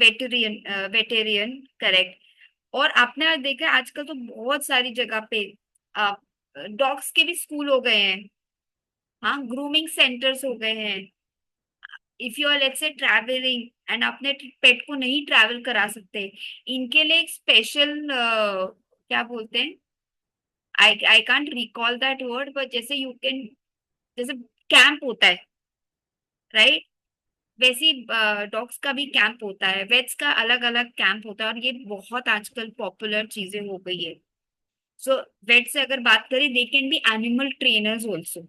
[SPEAKER 1] वेटेरियन, वेटेरियन, करेक्ट। और आपने देखा आजकल तो बहुत सारी जगह पे डॉग्स के भी स्कूल हो गए हैं, हाँ, ग्रूमिंग सेंटर्स हो गए हैं। If you are let's say travelling and अपने पेट को नहीं ट्रैवल करा सकते, इनके लिए एक स्पेशल क्या बोलते हैं, I can't recall that word, but जैसे यू कैन, जैसे कैंप होता है, राइट, वैसे ही डॉग्स का भी कैंप होता है, वेट्स का अलग अलग कैंप होता है, और ये बहुत आजकल पॉपुलर चीजें हो गई है। सो वेट से अगर बात करें, they can be animal trainers also.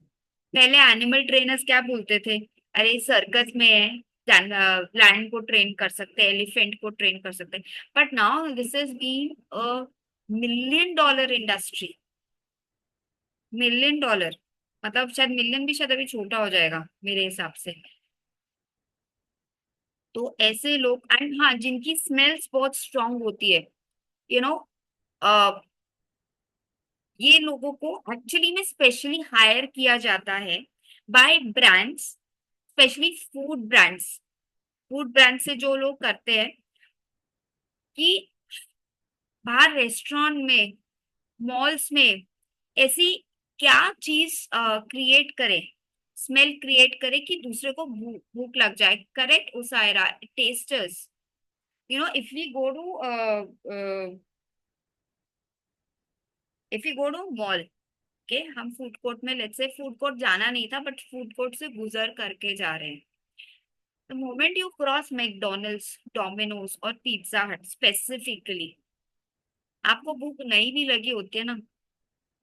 [SPEAKER 1] पहले एनिमल ट्रेनर्स क्या बोलते थे, अरे सर्कस में है, लायन को ट्रेन कर सकते हैं, एलिफेंट को ट्रेन कर सकते हैं, but now this is been a $1 million industry. $1 million, मतलब शायद मिलियन भी शायद अभी छोटा हो जाएगा मेरे हिसाब से। तो ऐसे लोग, एंड हाँ, जिनकी स्मेल्स बहुत स्ट्रांग होती है, यू नो, ये लोगों को एक्चुअली में स्पेशली हायर किया जाता है by brands, specially food brands. Food brand से जो लोग करते हैं कि बाहर रेस्टोरेंट में, मॉल्स में ऐसी क्या चीज क्रिएट करे, स्मेल क्रिएट करे कि दूसरे को भूख लग जाए, करेक्ट उसायरा? Tasters, you know, if we go to mall, okay, हम फूड कोर्ट में, लेट्स से फूड कोर्ट जाना नहीं था बट फूड कोर्ट से गुजर करके जा रहे हैं, the moment you cross McDonald's, Domino's और पिज्जा हट स्पेसिफिकली, आपको भूख नहीं भी लगी होती है ना,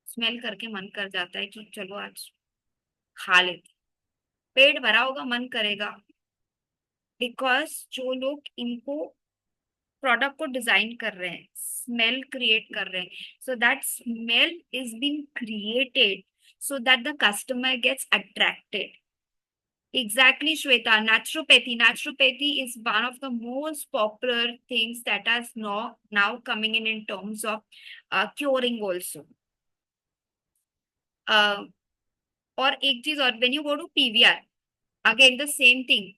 [SPEAKER 1] स्मेल करके मन कर जाता है कि चलो आज खा लेते, पेट भरा होगा मन करेगा, बिकॉज जो लोग इनको प्रोडक्ट को डिजाइन कर रहे हैं, स्मेल क्रिएट कर रहे हैं, so that smell is being created so that the customer gets attracted. Exactly, Shweta. Naturopathy. Naturopathy is one of the most popular things that is now coming in terms of curing also. और एक चीज और, when you go to PVR, again the same thing.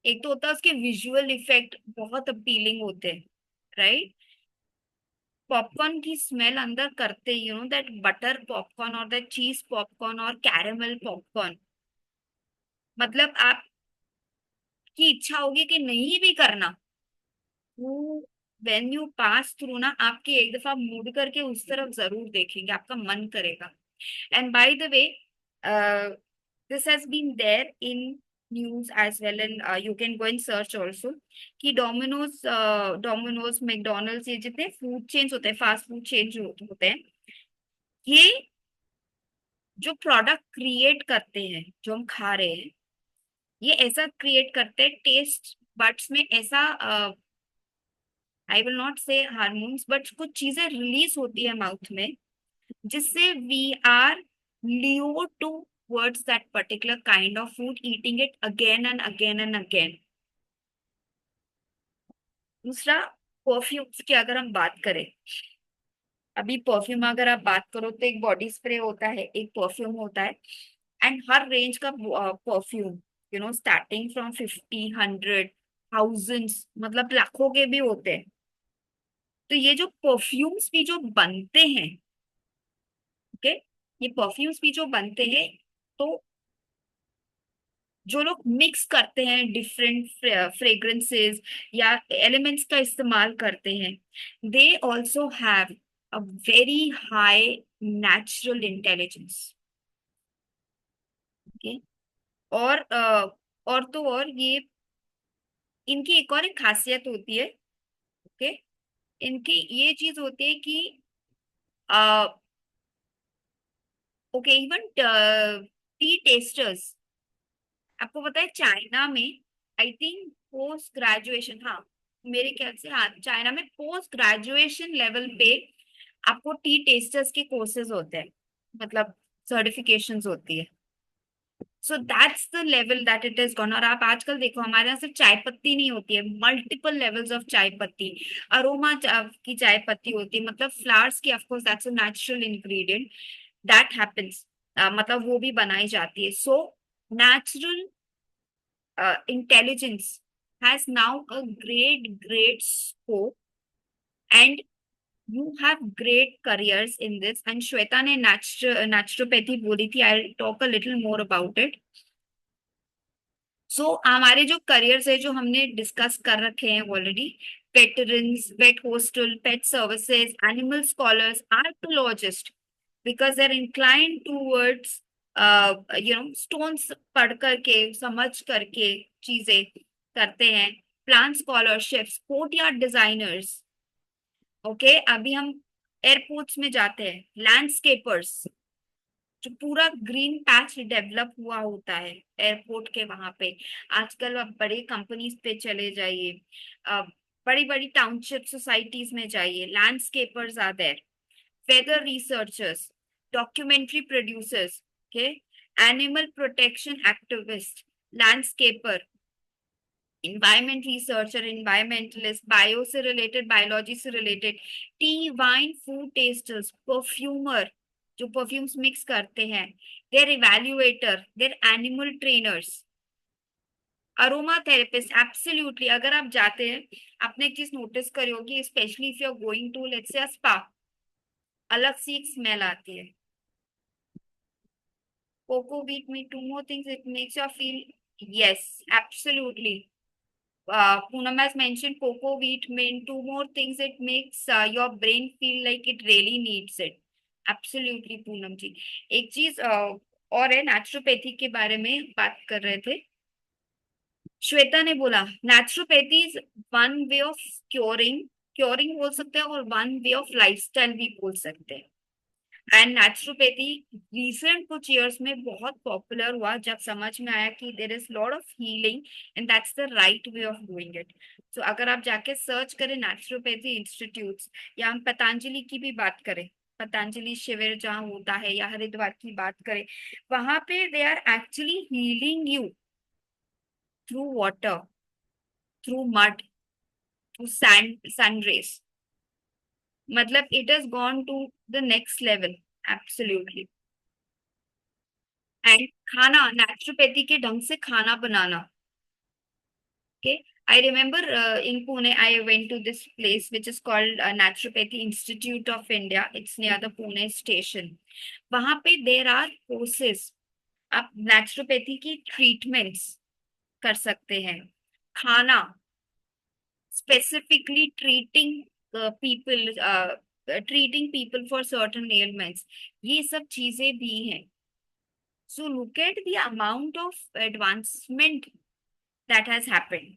[SPEAKER 1] एक तो होता है उसके visual effect बहुत अपीलिंग होते हैं, राइट? पॉपकॉर्न की स्मेल अंदर करते, you know, that butter popcorn और दैट चीज पॉपकॉर्न और कैरेमल पॉपकॉर्न, मतलब आपकी इच्छा होगी कि नहीं भी करना, वो व्हेन यू पास थ्रू ना, आपके एक दफा मुड़ करके उस तरफ जरूर देखेंगे, आपका मन करेगा। And by the way, this has been there in news as well, and you can go and search also कि डोमिनोज, मैकडोनल्ड्स, ये जितने फूड चेन्स होते हैं, फास्ट फूड चेन्स होते हैं, ये जो प्रोडक्ट क्रिएट करते हैं, जो हम खा रहे हैं, ये ऐसा क्रिएट करते हैं टेस्ट बड्स में, ऐसा I will not say hormones, but कुछ चीजें रिलीज होती है माउथ में, जिससे we are lure towards that particular kind of food, eating it again and again and again. दूसरा, परफ्यूम्स की अगर हम बात करें, अभी परफ्यूम अगर आप बात करो तो एक बॉडी स्प्रे होता है, एक परफ्यूम होता है, एंड हर रेंज का परफ्यूम, स्टार्टिंग फ्रॉम 50, 100, थाउजेंड्स, मतलब लाखों के भी होते हैं। तो ये जो परफ्यूम्स भी जो बनते हैं, ओके, ये परफ्यूम्स भी जो बनते हैं, तो जो लोग मिक्स करते हैं डिफरेंट फ्रेग्रेंसेस या एलिमेंट्स का इस्तेमाल करते हैं, they also have a very high natural intelligence. Okay, और और तो और ये, इनकी एक और एक खासियत होती है, ओके, इनकी ये चीज होती है कि ओके, इवन टी टेस्टर्स, आपको पता है चाइना में, आई थिंक पोस्ट ग्रेजुएशन, हाँ मेरे ख्याल से, हाँ चाइना में पोस्ट ग्रेजुएशन लेवल पे आपको टी टेस्टर्स के कोर्सेज होते हैं, मतलब सर्टिफिकेशंस होती है। So that's the level that it is gone. और आप आजकल देखो, हमारे यहाँ सिर्फ चाय पत्ती नहीं होती है, मल्टीपल लेवल्स ऑफ चाय पत्ती, अरोमा की चाय पत्ती होती है, मतलब फ्लावर्स की, of course that's a natural ingredient that happens, मतलब वो भी बनाई जाती है। So natural intelligence has now a great scope, and you have great careers in this. And Shweta ने naturopathy बोली थी, I'll talk a little more about it. So हमारे जो करियर्स है जो हमने डिस्कस कर रखे हैं already, veterans, vet hostel, pet services, animal scholars, archaeologist, because they're inclined towards stones पढ़ करके, समझ करके चीजें करते हैं, plant scholarship, sport yard designers, okay, अभी हम एयरपोर्ट्स में जाते हैं, लैंडस्केपर्स, जो पूरा ग्रीन पैच डेवलप हुआ होता है एयरपोर्ट के वहां पे, आजकल आप बड़े कंपनीज पे चले जाइए, बड़ी बड़ी टाउनशिप सोसाइटीज में जाइए, landscapers are there, weather researchers, documentary producers, okay, animal protection activist, landscaper, environment researcher, environmentalist, bio से related, biology से related, tea, wine, food tasters, perfumer, जो perfumes mix करते हैं, their evaluator, their animal trainers, aroma therapist, absolutely. अगर आप जाते हैं, आपने एक चीज नोटिस करी होगी, specially if you are going to let's say spa, अलग सी एक स्मेल आती है। Cocoa wheat meat, two more things it makes you feel. Yes, absolutely. Poonam has mentioned cocoa wheat mint. Two more things it makes your brain feel like it really needs it. Absolutely, Poonam जी। एक चीज और है, naturopathy के बारे में बात कर रहे थे, श्वेता ने बोला naturopathy is one way of curing, curing बोल सकते हैं, और वन वे ऑफ लाइफस्टाइल भी बोल सकते हैं। एंड नेचुरोपैथी रिसेंट कुछ ईयर्स में बहुत पॉपुलर हुआ, जब समझ में आया कि there is lot of healing and that's the right way of doing it. So अगर आप जाके सर्च करें नेचुरोपैथी इंस्टीट्यूट्स, या हम पतंजलि की भी बात करें, पतंजलि शिविर जहाँ होता है, या हरिद्वार की बात करें, वहां पे they are actually healing you through water, through mud, through sun rays, मतलब it has gone to the next level, absolutely. And खाना, नेचुरोपैथी के ढंग से खाना बनाना, okay, I remember in Pune I went to this place which is called Naturopathy Institute of India. It's near the Pune station. वहां पे there are courses, आप naturopathy की treatments कर सकते हैं, खाना, specifically treating people for certain ailments, ये सब चीजें भी हैं। So look at the amount of advancement that has happened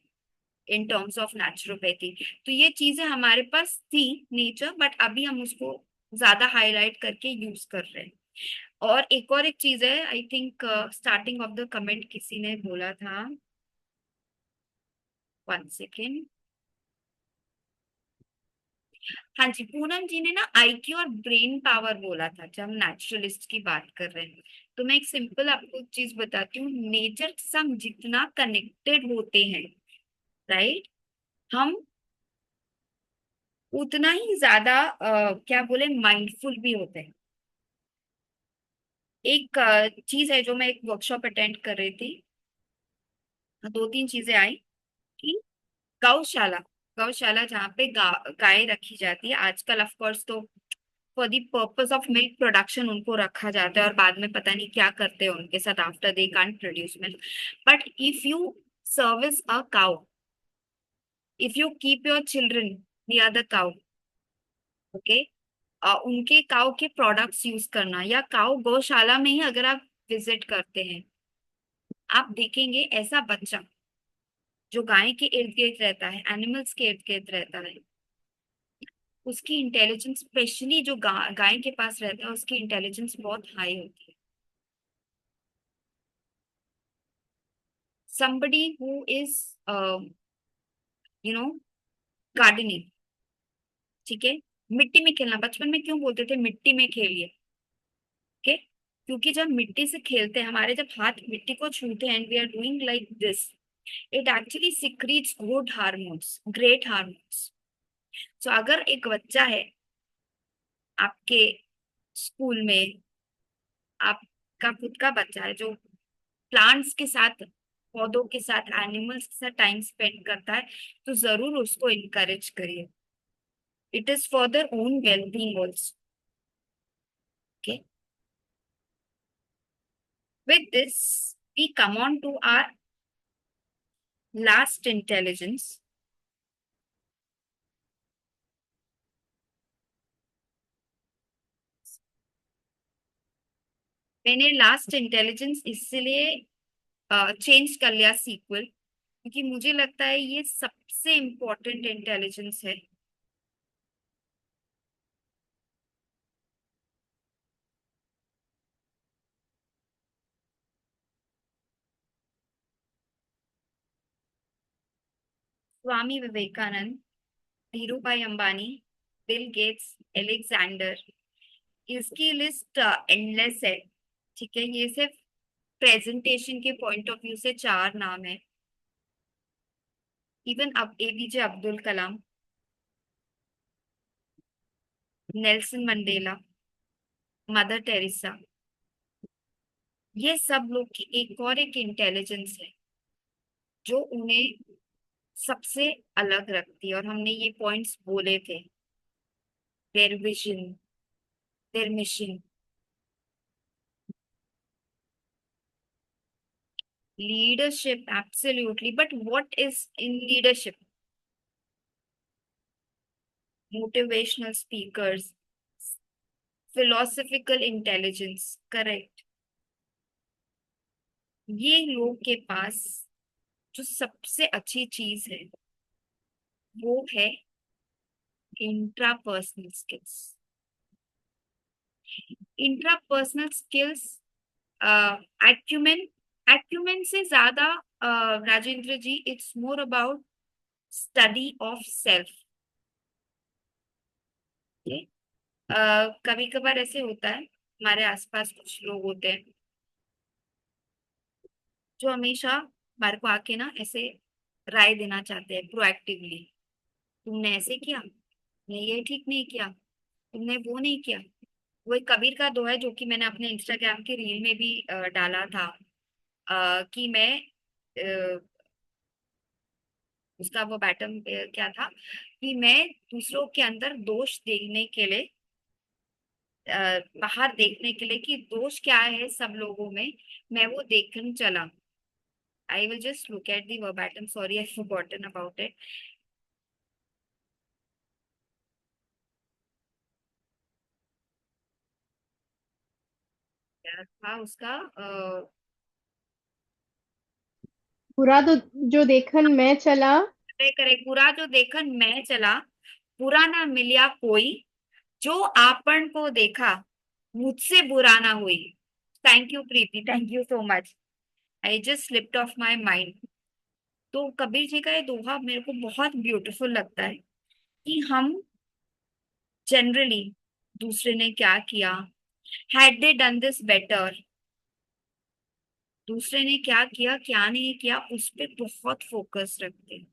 [SPEAKER 1] in terms of naturopathy. तो ये चीजें हमारे पास थी नेचर, बट अभी हम उसको ज्यादा हाईलाइट करके यूज कर रहे हैं। और एक चीज है, I think starting of the comment किसी ने बोला था, 1 सेकेंड। हाँ जी, पूनम जी ने ना आईक्यू और ब्रेन पावर बोला था जब हम नेचुरलिस्ट की बात कर रहे हैं। तो मैं एक सिंपल आपको एक चीज बताती हूँ, नेचर से हम जितना कनेक्टेड होते हैं, राइट, हम उतना ही ज्यादा क्या बोले, माइंडफुल भी होते हैं। एक चीज है जो मैं एक वर्कशॉप अटेंड कर रही थी, 2-3 चीजें आई कि गौशाला, गौशाला जहाँ पे गाय रखी जाती है आजकल, ऑफ कोर्स तो for the purpose of milk production उनको रखा जाता है, और बाद में पता नहीं क्या करते हैं उनके साथ after they can't produce milk. But if you service a cow, if you keep your children near the cow, okay, उनके काउ के प्रोडक्ट्स यूज करना, या काउ गौशाला में ही अगर आप विजिट करते हैं, आप देखेंगे ऐसा बच्चा जो गाय के इर्द गिर्द रहता है, एनिमल्स के इर्द गिर्द रहता है, उसकी इंटेलिजेंस, स्पेशली जो गाय के पास रहता है, उसकी इंटेलिजेंस बहुत हाई होती है। somebody who is you know gardening, ठीक है, मिट्टी में खेलना, बचपन में क्यों बोलते थे मिट्टी में खेलिए, ओके, क्योंकि जब मिट्टी से खेलते हैं, हमारे जब हाथ मिट्टी को छूते हैं and we are doing like this, it actually secretes good hormones, great hormones. तो अगर एक बच्चा है आपके स्कूल में, आपका खुद का बच्चा है जो प्लांट्स के साथ, पौधों के साथ, एनिमल्स के साथ टाइम स्पेंड करता है, तो जरूर उसको इनकरेज करिए। It is for their own wellbeing also, okay. With this we come on to our last intelligence. मैंने लास्ट इंटेलिजेंस इसलिए चेंज कर लिया सीक्वल, क्योंकि मुझे लगता है ये सबसे इम्पोर्टेंट इंटेलिजेंस है। Swami Vivekananda, Dhirubhai Ambani, Bill Gates, Alexander, इसकी लिस्ट एंडलेस है, ठीक है। ये सिर्फ प्रेजेंटेशन के पॉइंट ऑफ व्यू से 4 नाम है। इवन अब APJ Abdul Kalam, Nelson Mandela, mother Teresa, ये सब लोग की एक और एक इंटेलिजेंस है जो उन्हें सबसे अलग रखती है, और हमने ये पॉइंट्स बोले थे, their vision, there mission, leadership, absolutely, but what is in leadership? Motivational speakers, philosophical intelligence, correct। ये लोग के पास जो सबसे अच्छी चीज है वो है intrapersonal skills. Intrapersonal skills, acumen, acumen से ज्यादा Rajendra ji, it's more about study of self. कभी कभार ऐसे होता है, हमारे आसपास कुछ लोग होते हैं जो हमेशा हमारे को आके ना ऐसे राय देना चाहते हैं प्रोएक्टिवली, तुमने ऐसे किया, तुमने ये ठीक नहीं किया, तुमने वो नहीं किया। वो एक कबीर का दोहा है जो कि मैंने अपने इंस्टाग्राम के रील में भी डाला था, कि मैं उसका वो बैटम क्या था, कि मैं दूसरों के अंदर दोष देखने के लिए, बाहर देखने के लिए कि दोष क्या है सब लोगों में, मैं वो देखने चला। I will just look at the verbatim. Sorry, I've forgotten about it. क्या था उसका,
[SPEAKER 4] बुरा तो जो देखन मैं चला,
[SPEAKER 1] करे पूरा जो देखन मैं चला, पूरा ना मिलिया कोई, जो आपन को देखा मुझसे बुरा ना हुई। Thank you Preeti, thank you so much. I just slipped of my mind. तो कबीर जी का ये दोहा मेरे को बहुत ब्यूटीफुल लगता है कि हम जनरली दूसरे ने क्या किया, had they done this better, दूसरे ने क्या किया क्या नहीं किया उस पे बहुत फोकस रखते हैं,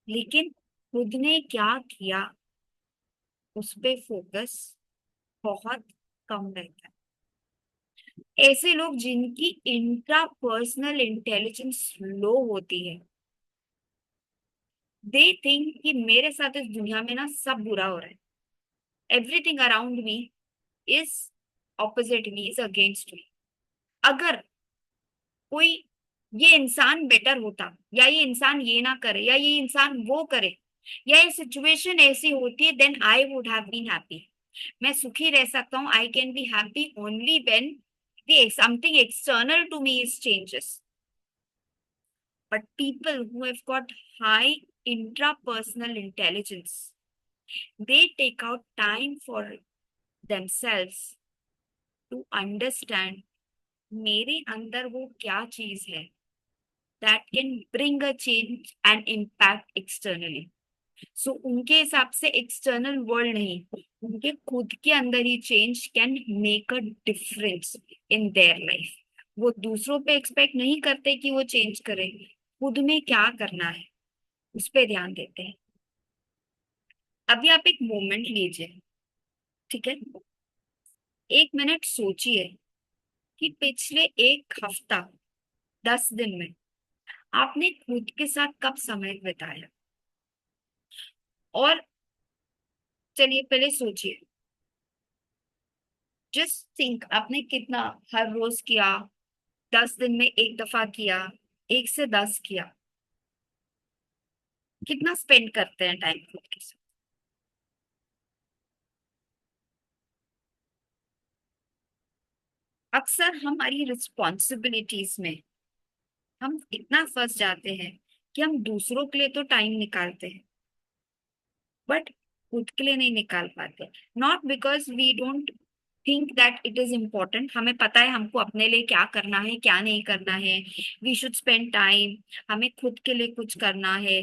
[SPEAKER 1] लेकिन खुद ने क्या किया उस पे फोकस बहुत कम रहता है। ऐसे लोग जिनकी इंट्रापर्सनल इंटेलिजेंस लो होती है, दे थिंक कि मेरे साथ इस दुनिया में ना सब बुरा हो रहा है, everything around me is opposite me, is against me. अगर कोई ये इंसान बेटर होता, या ये इंसान ये ना करे, या ये इंसान वो करे, या ये सिचुएशन ऐसी होती है, then I would have been happy. मैं सुखी रह सकता हूँ, I can be happy only when something external to me is changes. But people who have got high intrapersonal intelligence, they take out time for themselves to understand मेरे अंदर वो क्या चीज है that can bring a change and impact externally. So उनके हिसाब से external world नहीं, उनके खुद के अंदर ही change can make a difference in their life. वो दूसरों पे एक्सपेक्ट नहीं करते कि वो चेंज करे, खुद में क्या करना है उस पे ध्यान देते हैं। अभी आप एक मोमेंट लीजिए, ठीक है, 1 मिनट सोचिए कि पिछले 1 हफ्ता 10 दिन में आपने खुद के साथ कब समय बिताया। और चलिए पहले सोचिए, जस्ट थिंक आपने कितना हर रोज किया, 10 दिन में 1 दफा किया, 1 से 10 किया, कितना स्पेंड करते हैं टाइम खुद के साथ। अक्सर हमारी रिस्पॉन्सिबिलिटीज में हम इतना फंस जाते हैं कि हम दूसरों के लिए तो टाइम निकालते हैं, बट खुद के लिए नहीं निकाल पाते। Not because we don't think that it is important, हमें पता है हमको अपने लिए क्या करना है क्या नहीं करना है, वी शुड स्पेंड टाइम, हमें खुद के लिए कुछ करना है,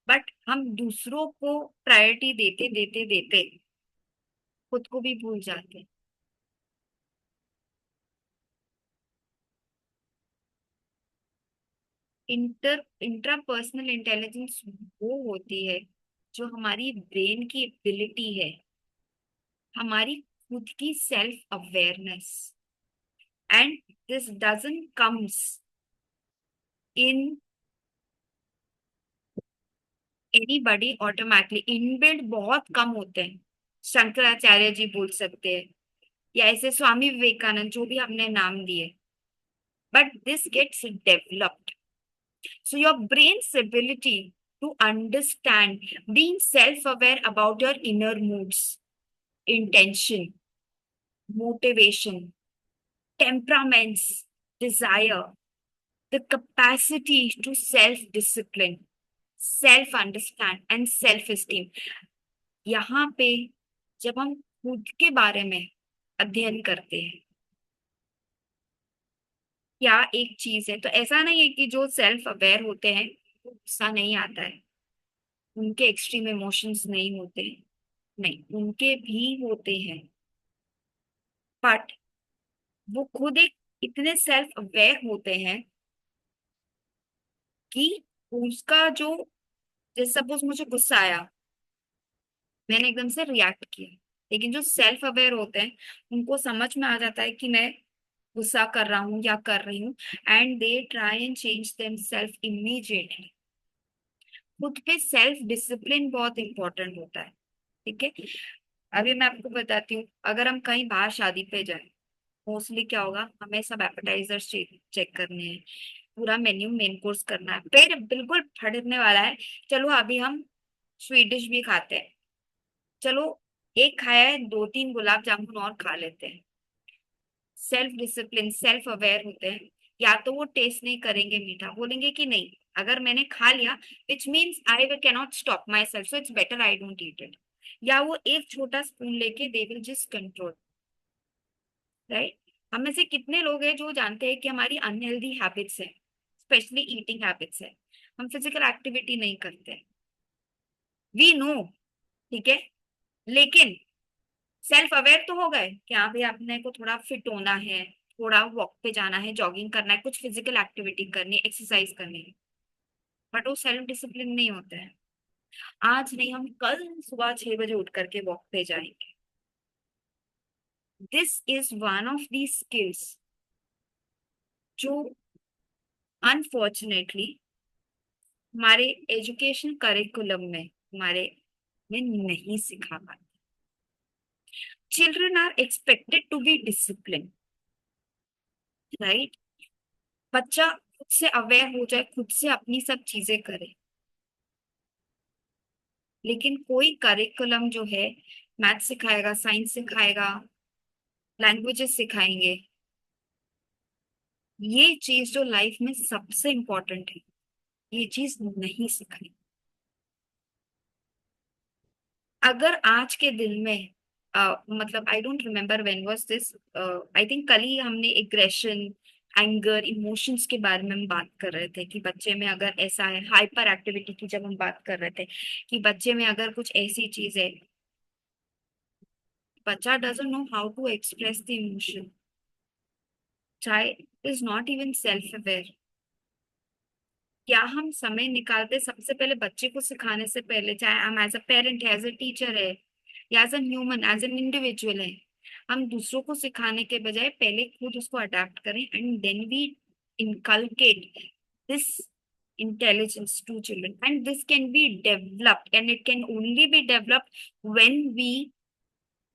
[SPEAKER 1] बट हम दूसरों को प्रायोरिटी देते देते देते खुद को भी भूल जाते हैं। इंट्रापर्सनल इंटेलिजेंस वो होती है जो हमारी ब्रेन की एबिलिटी है, हमारी खुद की self awareness, and this doesn't comes in anybody automatically, inbuilt बहुत कम होते हैं। शंकराचार्य जी बोल सकते हैं, या ऐसे स्वामी विवेकानंद, जो भी हमने नाम दिए, but this gets developed. So your brain's ability to understand, being self-aware about your inner moods, intention, motivation, temperaments, desire, the capacity to self-discipline, self-understand and self-esteem. यहाँ पे जब हम खुद के बारे में अध्ययन करते हैं क्या एक चीज है, तो ऐसा नहीं है कि जो सेल्फ अवेयर होते हैं गुस्सा नहीं आता है, उनके एक्सट्रीम इमोशंस नहीं होते हैं, नहीं, उनके भी होते हैं, बट वो खुद एक इतने सेल्फ अवेयर होते हैं कि उसका जो, जैसे सपोज मुझे गुस्सा आया, मैंने एकदम से रिएक्ट किया, लेकिन जो सेल्फ अवेयर होते हैं उनको समझ में आ जाता है कि मैं गुस्सा कर रहा हूँ या कर रही हूँ, and they try and change themselves immediately. खुद पे सेल्फ डिसिप्लिन बहुत इंपॉर्टेंट होता है, ठीक है। अभी मैं आपको बताती हूँ, अगर हम कहीं बाहर शादी पे जाए, मोस्टली क्या होगा, हमें सब एपेटाइजर्स चेक करने हैं, पूरा मेन्यू मेन कोर्स करना है, पेट बिल्कुल फटने वाला है, चलो अभी हम स्वीट डिश भी खाते हैं, चलो एक खाया है 2-3 गुलाब जामुन और खा लेते हैं। सेल्फ डिसिप्लिन, सेल्फ अवेयर होते हैं, या तो वो टेस्ट नहीं करेंगे मीठा, बोलेंगे कि नहीं अगर मैंने खा लिया which means I can not stop my self, so it's better I don't eat it, या वो एक छोटा स्पून लेके they will just control, right? हम में से कितने लोग हैं जो जानते हैं कि हमारी अनहेल्दी हैबिट्स है, स्पेशली ईटिंग हैबिट्स है, हम फिजिकल एक्टिविटी नहीं करते, वी नो, ठीक है, लेकिन सेल्फ अवेयर तो हो गए कि हाँ भाई अपने को थोड़ा फिट होना है, थोड़ा वॉक पे जाना है, जॉगिंग करना है, कुछ फिजिकल एक्टिविटी करनी है, एक्सरसाइज करनी है, बट वो सेल्फ डिसिप्लिन नहीं होता है। आज नहीं, हम कल सुबह 6 बजे उठ करके वॉक पे जाएंगे। This is one of the skills जो अनफॉर्चुनेटली हमारे एजुकेशन करिकुलम में हमारे में नहीं सिखा पाते। Children are expected to be discipline, right? बच्चा खुद से अवेयर हो जाए, खुद से अपनी सब चीजें करे, लेकिन कोई करिकुलम जो है मैथ सिखाएगा, साइंस सिखाएगा, लैंग्वेजेस सिखाएंगे, ये चीज जो लाइफ में सबसे इंपॉर्टेंट है, ये चीज नहीं सिखाई। अगर आज के दिन में मतलब आई don't remember when was this, I think कल ही हमने एग्रेशन, एंगर, इमोशंस के बारे में हम बात कर रहे थे कि बच्चे में अगर ऐसा है, हाइपर एक्टिविटी की जब हम बात कर रहे थे कि बच्चे में अगर कुछ ऐसी चीज है, बच्चा doesn't know how to express the emotion, child is not even self aware. क्या हम समय निकालते सबसे पहले बच्चे को सिखाने से पहले, चाहे हम एज अ पेरेंट है, एज अ टीचर है, या as an human, as an individual है, हम दूसरों को सिखाने के बजाय पहले खुद उसको अडेप्ट करें and then we inculcate this intelligence to children, and this can be developed, and it can only be developed when we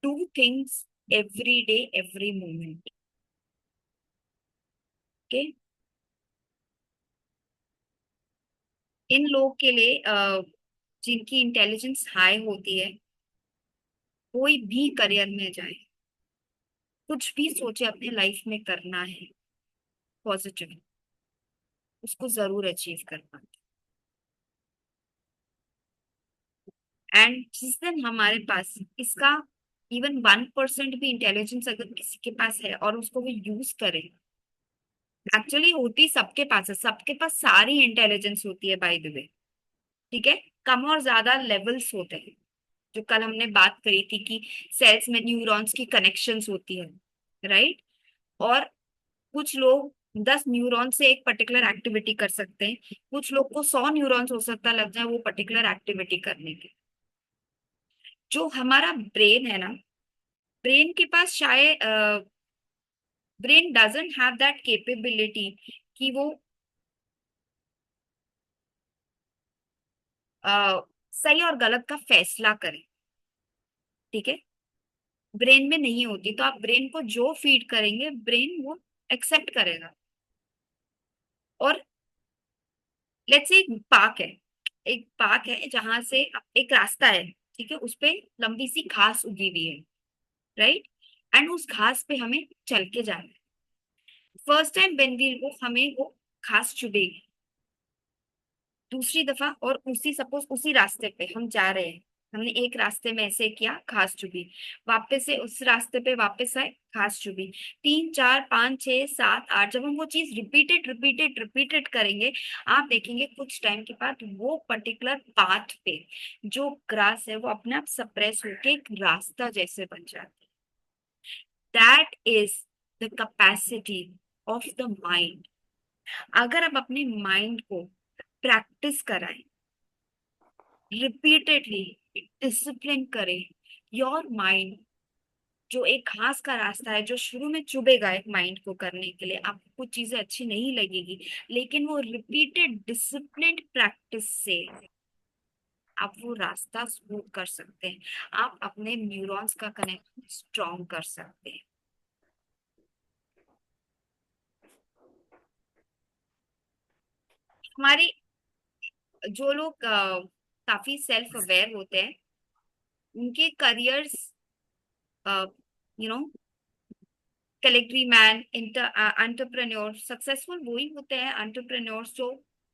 [SPEAKER 1] do things every day, every moment. Okay? इन लोग के लिए जिनकी इंटेलिजेंस हाई होती है, कोई भी career में जाए, कुछ भी सोचे अपने लाइफ में करना है पॉजिटिव, उसको जरूर अचीव कर पाते। एंड जिस दिन हमारे पास इसका इवन 1% भी इंटेलिजेंस अगर किसी के पास है और उसको वो यूज करे, एक्चुअली होती सबके पास है, सबके पास सारी इंटेलिजेंस होती है बाय द वे, ठीक है, कम और ज्यादा लेवल्स होते हैं। जो कल हमने बात करी थी कि सेल्स में न्यूरॉन्स की कनेक्शंस होती है, राइट? और कुछ लोग 10 न्यूरॉन से एक पर्टिकुलर एक्टिविटी कर सकते हैं, कुछ लोग को 100 न्यूरॉन्स हो सकता लग जाए वो पर्टिकुलर एक्टिविटी करने के। जो हमारा ब्रेन है ना, ब्रेन के पास शायद brain doesn't have that capability कि वो सही और गलत का फैसला करे, ठीक है, ब्रेन में नहीं होती। तो आप ब्रेन को जो फीड करेंगे ब्रेन वो एक्सेप्ट करेगा। और लेट्स से एक पार्क है जहां से एक रास्ता है, ठीक है, उस पे लंबी सी घास उगी हुई है, राइट? एंड उस घास पे हमें चल के जाना है। फर्स्ट टाइम व्हेन वी वो हमें वो घास चुभेगी, दूसरी दफा और उसी सपोज उसी रास्ते पे हम जा रहे हैं, हमने एक रास्ते में ऐसे किया, घास चुभी, वापस से उस रास्ते पे वापस आए, घास चुभी, 3 4 5 6 7 8, जब हम वो चीज रिपीटेड करेंगे, आप देखेंगे कुछ टाइम के बाद वो पर्टिकुलर पाथ पे जो ग्रास है वो अपने आप सप्रेस होके एक रास्ता जैसे बन जाता है। That is the capacity of the mind. अगर आप अपने माइंड को प्रैक्टिस कराएं, रिपीटेडली डिसिप्लिन करें, योर माइंड जो एक घास का रास्ता है जो शुरू में चुभेगा एक माइंड को करने के लिए, आपको कुछ चीजें अच्छी नहीं लगेगी, लेकिन वो रिपीटेड डिसिप्लिन प्रैक्टिस से आप वो रास्ता स्मूथ कर सकते हैं, आप अपने न्यूरॉन्स का कनेक्शन स्ट्रॉन्ग कर सकते हैं। हमारी जो लोग काफी सेल्फ अवेयर होते हैं, उनके careers, you know, clergyman, entrepreneur, successful वही होते हैं एंटरप्रेन्योर्स जो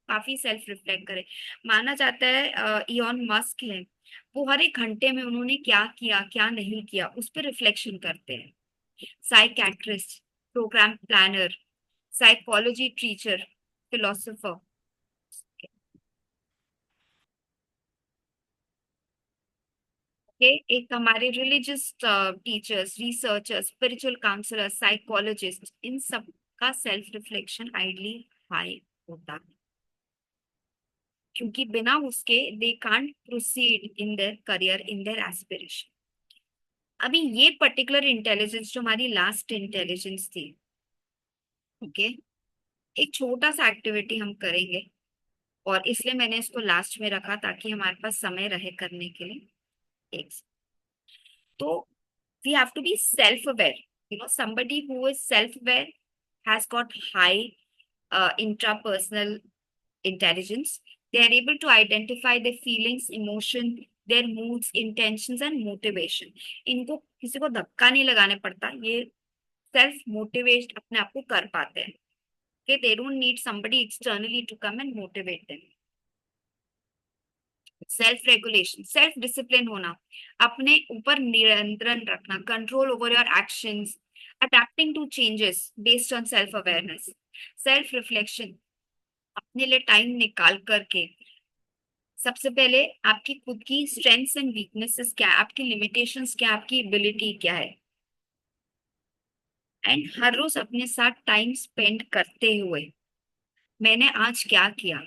[SPEAKER 1] काफी सेल्फ रिफ्लेक्ट करे। माना जाता है इलॉन मस्क है, वो हर एक घंटे में उन्होंने क्या किया क्या नहीं किया उस पर रिफ्लेक्शन करते हैं, psychiatrist, program planner, psychology teacher, philosopher. Okay, एक हमारे religious teachers, researchers, spiritual counsellor, psychologist, इन सब का सेल्फ रिफ्लेक्शन आइडली हाई होता है, क्योंकि बिना उसके they can't proceed in their career, in their aspiration. अभी ये पर्टिकुलर इंटेलिजेंस जो हमारी लास्ट इंटेलिजेंस थी, ओके, एक छोटा सा एक्टिविटी हम करेंगे, और इसलिए मैंने इसको लास्ट में रखा ताकि हमारे पास समय रहे करने के लिए। एक तो we have to be self-aware. You know, somebody who is self-aware has got high intrapersonal intelligence. They are able to identify their feelings, emotion, their moods, intentions and motivation. इनको किसी को धक्का नहीं लगाने पड़ता, ये सेल्फ मोटिवेट अपने आप को कर पाते हैं। Okay, they don't need somebody externally to come and motivate them. Self regulation, self discipline होना, अपने ऊपर नियंत्रण रखना, control over your actions, adapting to changes based on self awareness, self reflection, अपने लिए टाइम निकाल करके सबसे पहले आपकी खुद की स्ट्रेंथ्स एंड वीकनेसेस क्या है, आपकी लिमिटेशंस क्या है, आपकी एबिलिटी क्या है, एंड हर रोज अपने साथ टाइम स्पेंड करते हुए मैंने आज क्या किया,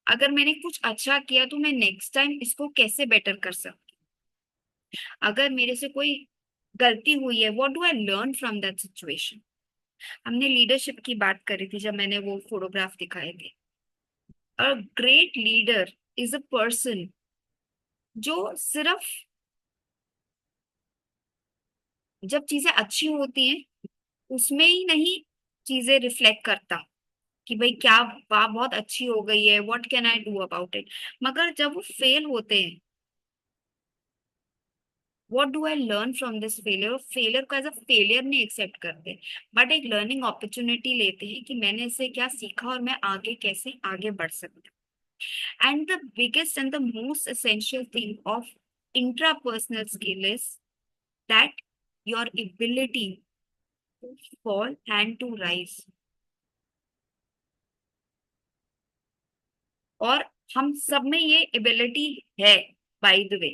[SPEAKER 1] अगर मैंने कुछ अच्छा किया तो मैं नेक्स्ट टाइम इसको कैसे बेटर कर सकती, अगर मेरे से कोई गलती हुई है, what do I learn from that situation. हमने लीडरशिप की बात करी थी जब मैंने वो फोटोग्राफ दिखाए थे। A great leader is a person जो सिर्फ जब चीजें अच्छी होती हैं उसमें ही नहीं चीजें रिफ्लेक्ट करता कि भाई क्या, वाह बहुत अच्छी हो गई है, what can I do about it, मगर जब वो फेल होते हैं, what do I learn from this failure, failure को एज अ फेलियर नहीं एक्सेप्ट करते, बट एक लर्निंग अपॉर्चुनिटी लेते हैं कि मैंने इससे क्या सीखा और मैं आगे कैसे आगे बढ़ सकता हूँ। And the biggest and the most essential thing of intrapersonal skill is that your ability to fall and to rise. और हम सब में ये एबिलिटी है, बाय द वे।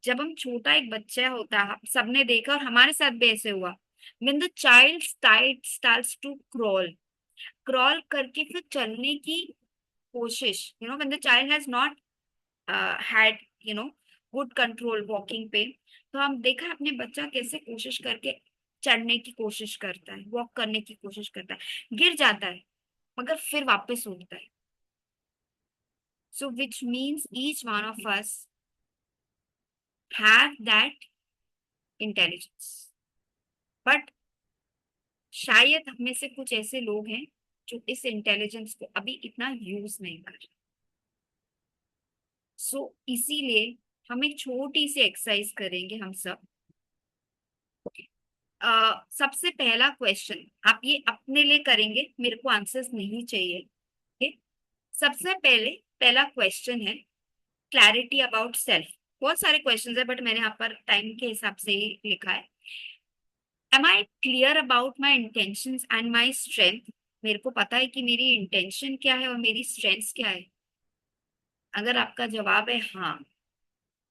[SPEAKER 1] जब हम छोटा एक बच्चा होता है, सबने देखा और हमारे साथ भी ऐसे हुआ, when the child starts to crawl करके फिर चलने की कोशिश, when the child has not had good control walking पे, तो हम देखा अपने बच्चा कैसे कोशिश करके चढ़ने की कोशिश करता है, वॉक करने की कोशिश करता है, गिर जाता है मगर फिर वापस उठता है। So which means each one of us have that intelligence, but शायद हमें से कुछ ऐसे लोग हैं जो इस इंटेलिजेंस को अभी इतना यूज नहीं कर रहे। सो इसीलिए हम एक छोटी सी एक्सरसाइज करेंगे हम सब। सबसे पहला क्वेश्चन आप ये अपने लिए करेंगे, मेरे को आंसर्स नहीं चाहिए। okay? सबसे पहला क्वेश्चन है क्लैरिटी अबाउट सेल्फ। बहुत सारे क्वेश्चंस है बट मैंने यहाँ पर टाइम के हिसाब से ही लिखा है। Am I clear about my intentions and my strength. मेरे को पता है कि मेरी इंटेंशन क्या है और मेरी स्ट्रेंथ्स क्या है। अगर आपका जवाब है हाँ,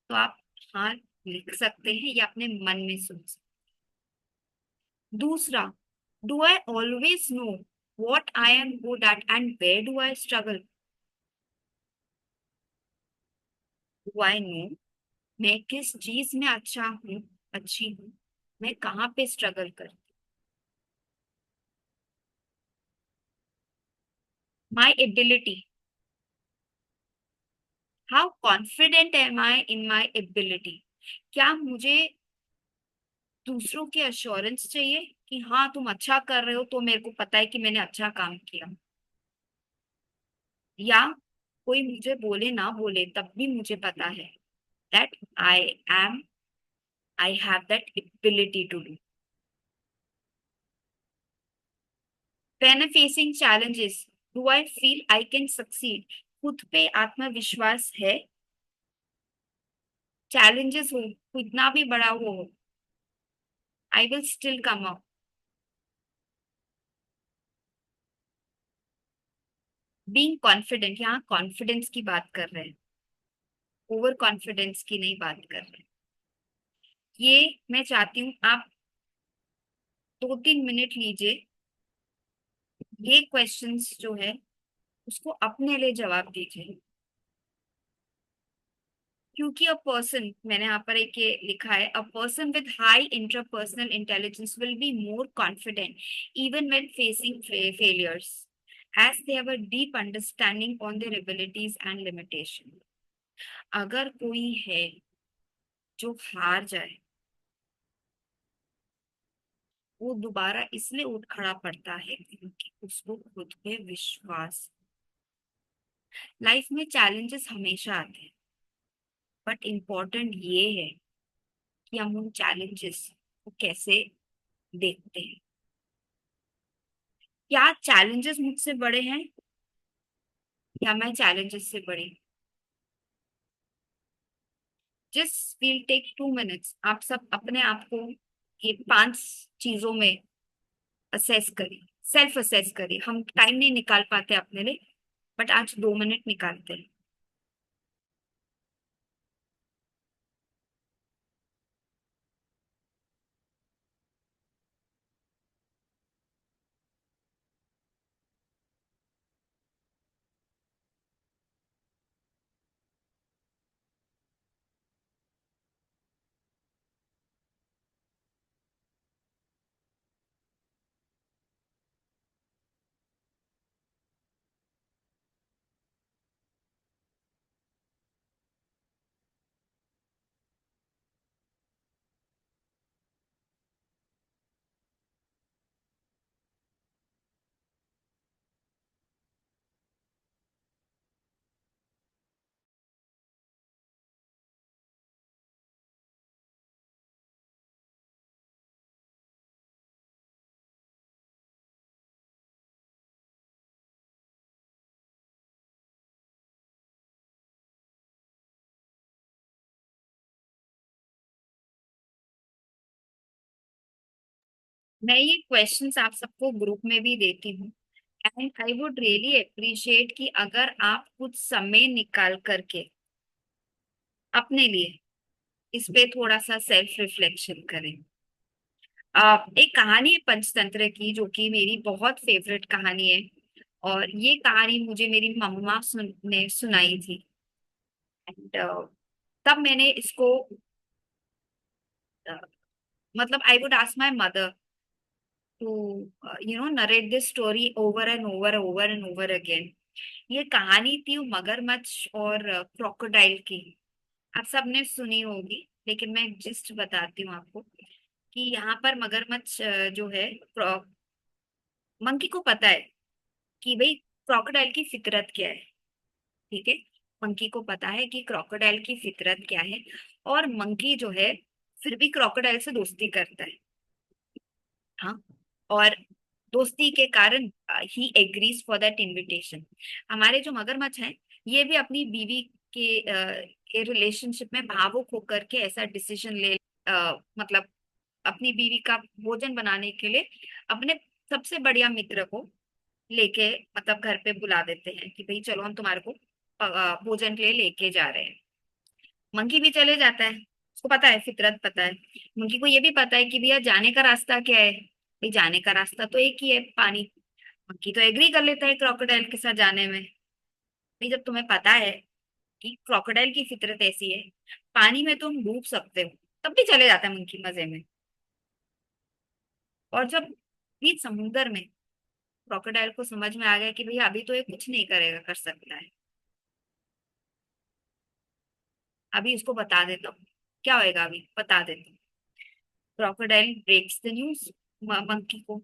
[SPEAKER 1] तो आप हाँ लिख सकते हैं या अपने मन में सोच सकते हैं। दूसरा, do I always no what I am good at and where do I struggle? Do I know मैं किस चीज में अच्छा हूँ, अच्छी हूँ, मैं कहाँ पे स्ट्रगल करती। My ability, how confident am I in my ability? क्या मुझे दूसरों की अश्योरेंस चाहिए कि हाँ तुम अच्छा कर रहे हो तो मेरे को पता है कि मैंने अच्छा काम किया, या कोई मुझे बोले ना बोले तब भी मुझे पता है that I have that ability to do. When I'm facing challenges, do I feel I can succeed? खुद पे आत्मविश्वास है। चैलेंजेस हो कितना भी बड़ा हो, I will still come up. Being confident, यहाँ कॉन्फिडेंस की बात कर रहे हैं, ओवर कॉन्फिडेंस की नहीं बात कर रहे हैं। ये मैं चाहती हूँ आप 2-3 मिनट लीजिए, ये क्वेश्चंस जो है उसको अपने लिए जवाब दीजिए। क्योंकि अ पर्सन, मैंने यहाँ पर एक ये लिखा है, a person with high intrapersonal intelligence will be more confident even when facing failures as they have a deep understanding on their abilities and limitation. अगर कोई है जो हार जाए, वो दोबारा इसलिए उठ खड़ा पड़ता है क्योंकि उसको खुद पे विश्वास। लाइफ में चैलेंजेस हमेशा आते हैं, बट इम्पोर्टेंट ये है कि हम उन चैलेंजेस को कैसे देखते हैं। क्या चैलेंजेस मुझसे बड़े हैं या मैं चैलेंजेस से बड़ी? जस्ट विल टेक 2 मिनट्स, आप सब अपने आप को ये 5 चीजों में असेस करिए, सेल्फ असेस करिए। हम टाइम नहीं निकाल पाते अपने लिए, बट आज 2 मिनट निकालते हैं। मैं ये क्वेश्चंस आप सबको ग्रुप में भी देती हूँ, and I would really appreciate कि अगर आप कुछ समय निकाल करके अपने लिए इस पे थोड़ा सा सेल्फ रिफ्लेक्शन करें। एक कहानी है पंचतंत्र की, जो कि मेरी बहुत फेवरेट कहानी है, और ये कहानी मुझे मेरी मम्मा ने सुनाई थी। एंड तब मैंने इसको मतलब I would ask my mother to narrate this story over and over over and over again. ये कहानी थी मगरमच्छ और क्रोकोडाइल की। आप सबने सुनी होगी, लेकिन मैं जस्ट बताती हूँ आपको कि यहाँ पर मगरमच्छ जो है, मंकी को पता है कि भाई क्रोकोडाइल की फितरत क्या है। ठीक है, मंकी को पता है कि क्रोकोडाइल की फितरत क्या है, और मंकी जो है फिर भी क्रोकोडाइल से दोस्ती करता है। हाँ, और दोस्ती के कारण he agrees for that invitation. हमारे जो मगरमच्छ हैं, ये भी अपनी बीवी के रिलेशनशिप में भावुक होकर के ऐसा डिसीजन ले, मतलब अपनी बीवी का भोजन बनाने के लिए अपने सबसे बढ़िया मित्र को लेके, मतलब घर पे बुला देते हैं कि भाई चलो हम तुम्हारे को भोजन के लिए लेके जा रहे हैं। मंकी भी चले जाता है, उसको पता है, फितरत पता है। मंकी को ये भी पता है कि भैया जाने का रास्ता क्या है, भाई जाने का रास्ता तो एक ही है, पानी। मंकी तो एग्री कर लेता है क्रोकोडाइल के साथ जाने में। भाई जब तुम्हें पता है कि क्रोकोडाइल की फितरत ऐसी है, पानी में तुम डूब सकते हो, तब भी चले जाता है मंकी मजे में। और जब बीच समुंदर में क्रोकोडाइल को समझ में आ गया कि भैया अभी तो ये कुछ नहीं करेगा, कर सकता है, अभी इसको बता देता हूँ क्या होएगा, अभी बता देता हूँ। Crocodile breaks the news monkey को।